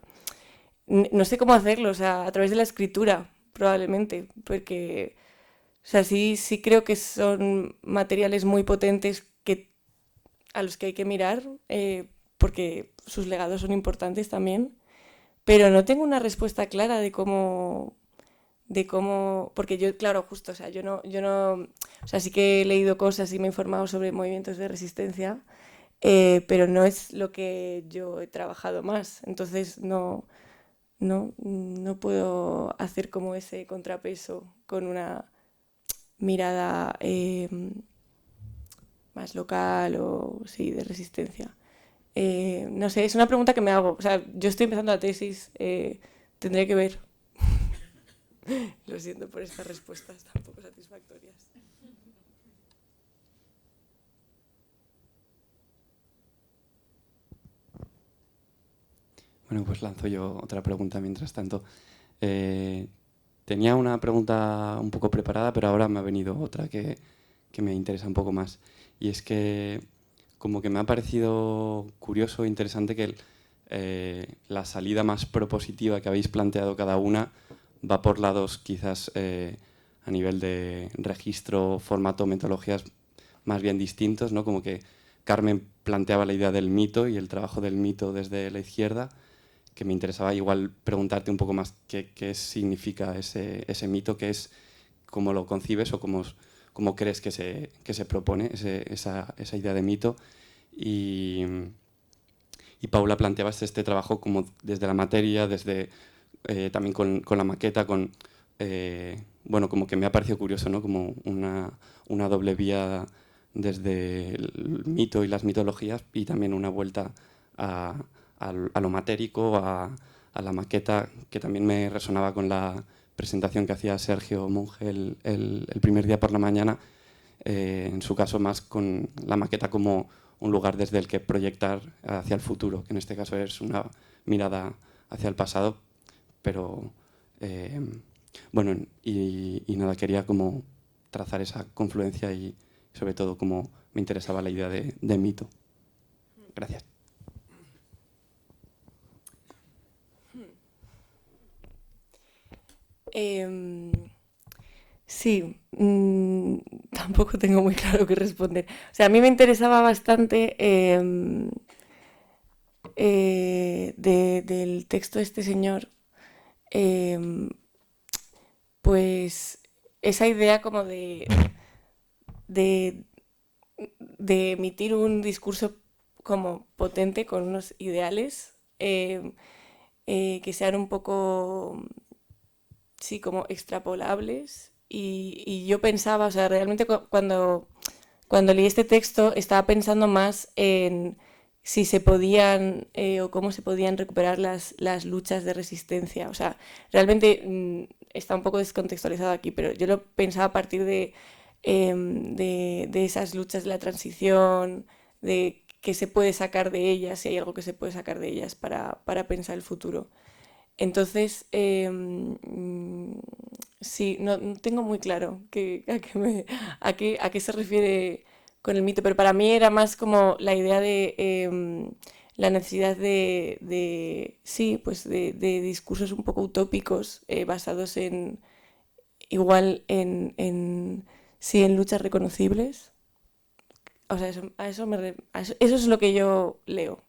no sé cómo hacerlo, o sea, a través de la escritura, probablemente, porque... O sea, sí creo que son materiales muy potentes a los que hay que mirar, porque sus legados son importantes también, pero no tengo una respuesta clara de cómo, porque yo, claro, justo, o sea, yo no, o sea, sí que he leído cosas y me he informado sobre movimientos de resistencia, pero no es lo que yo he trabajado más, entonces no puedo hacer como ese contrapeso con una mirada más local o sí, de resistencia. No sé, es una pregunta que me hago. O sea, yo estoy empezando la tesis, tendré que ver. Lo siento por estas respuestas tan poco satisfactorias. Bueno, pues lanzo yo otra pregunta mientras tanto. Tenía una pregunta un poco preparada, pero ahora me ha venido otra que me interesa un poco más. Y es que como que me ha parecido curioso e interesante que la salida más propositiva que habéis planteado cada una va por lados quizás a nivel de registro, formato, metodologías más bien distintos, ¿no? Como que Carmen planteaba la idea del mito y el trabajo del mito desde la izquierda, que me interesaba igual preguntarte un poco más qué significa ese mito, qué es, cómo lo concibes o cómo crees que se propone esa idea de mito. Y Paula, planteabas este trabajo como desde la materia, desde también con la maqueta, bueno, como que me ha parecido curioso, ¿no? Como una doble vía desde el mito y las mitologías y también una vuelta a lo matérico, a la maqueta, que también me resonaba con la presentación que hacía Sergio Monge el primer día por la mañana, en su caso más con la maqueta como un lugar desde el que proyectar hacia el futuro, que en este caso es una mirada hacia el pasado, pero bueno, y nada, quería como trazar esa confluencia y sobre todo como me interesaba la idea de mito. Gracias. Sí, tampoco tengo muy claro qué responder. O sea, a mí me interesaba bastante del texto de este señor, pues esa idea como de emitir un discurso como potente con unos ideales que sean un poco, sí, como extrapolables. Y yo pensaba, o sea, realmente cuando leí este texto estaba pensando más en si se podían o cómo se podían recuperar las luchas de resistencia. O sea, realmente está un poco descontextualizado aquí, pero yo lo pensaba a partir de esas luchas de la transición, de qué se puede sacar de ellas, si hay algo que se puede sacar de ellas para pensar el futuro. Entonces, sí, no tengo muy claro a qué se refiere con el mito, pero para mí era más como la idea de la necesidad sí, pues de discursos un poco utópicos basados igual sí, en luchas reconocibles. O sea, eso es lo que yo leo.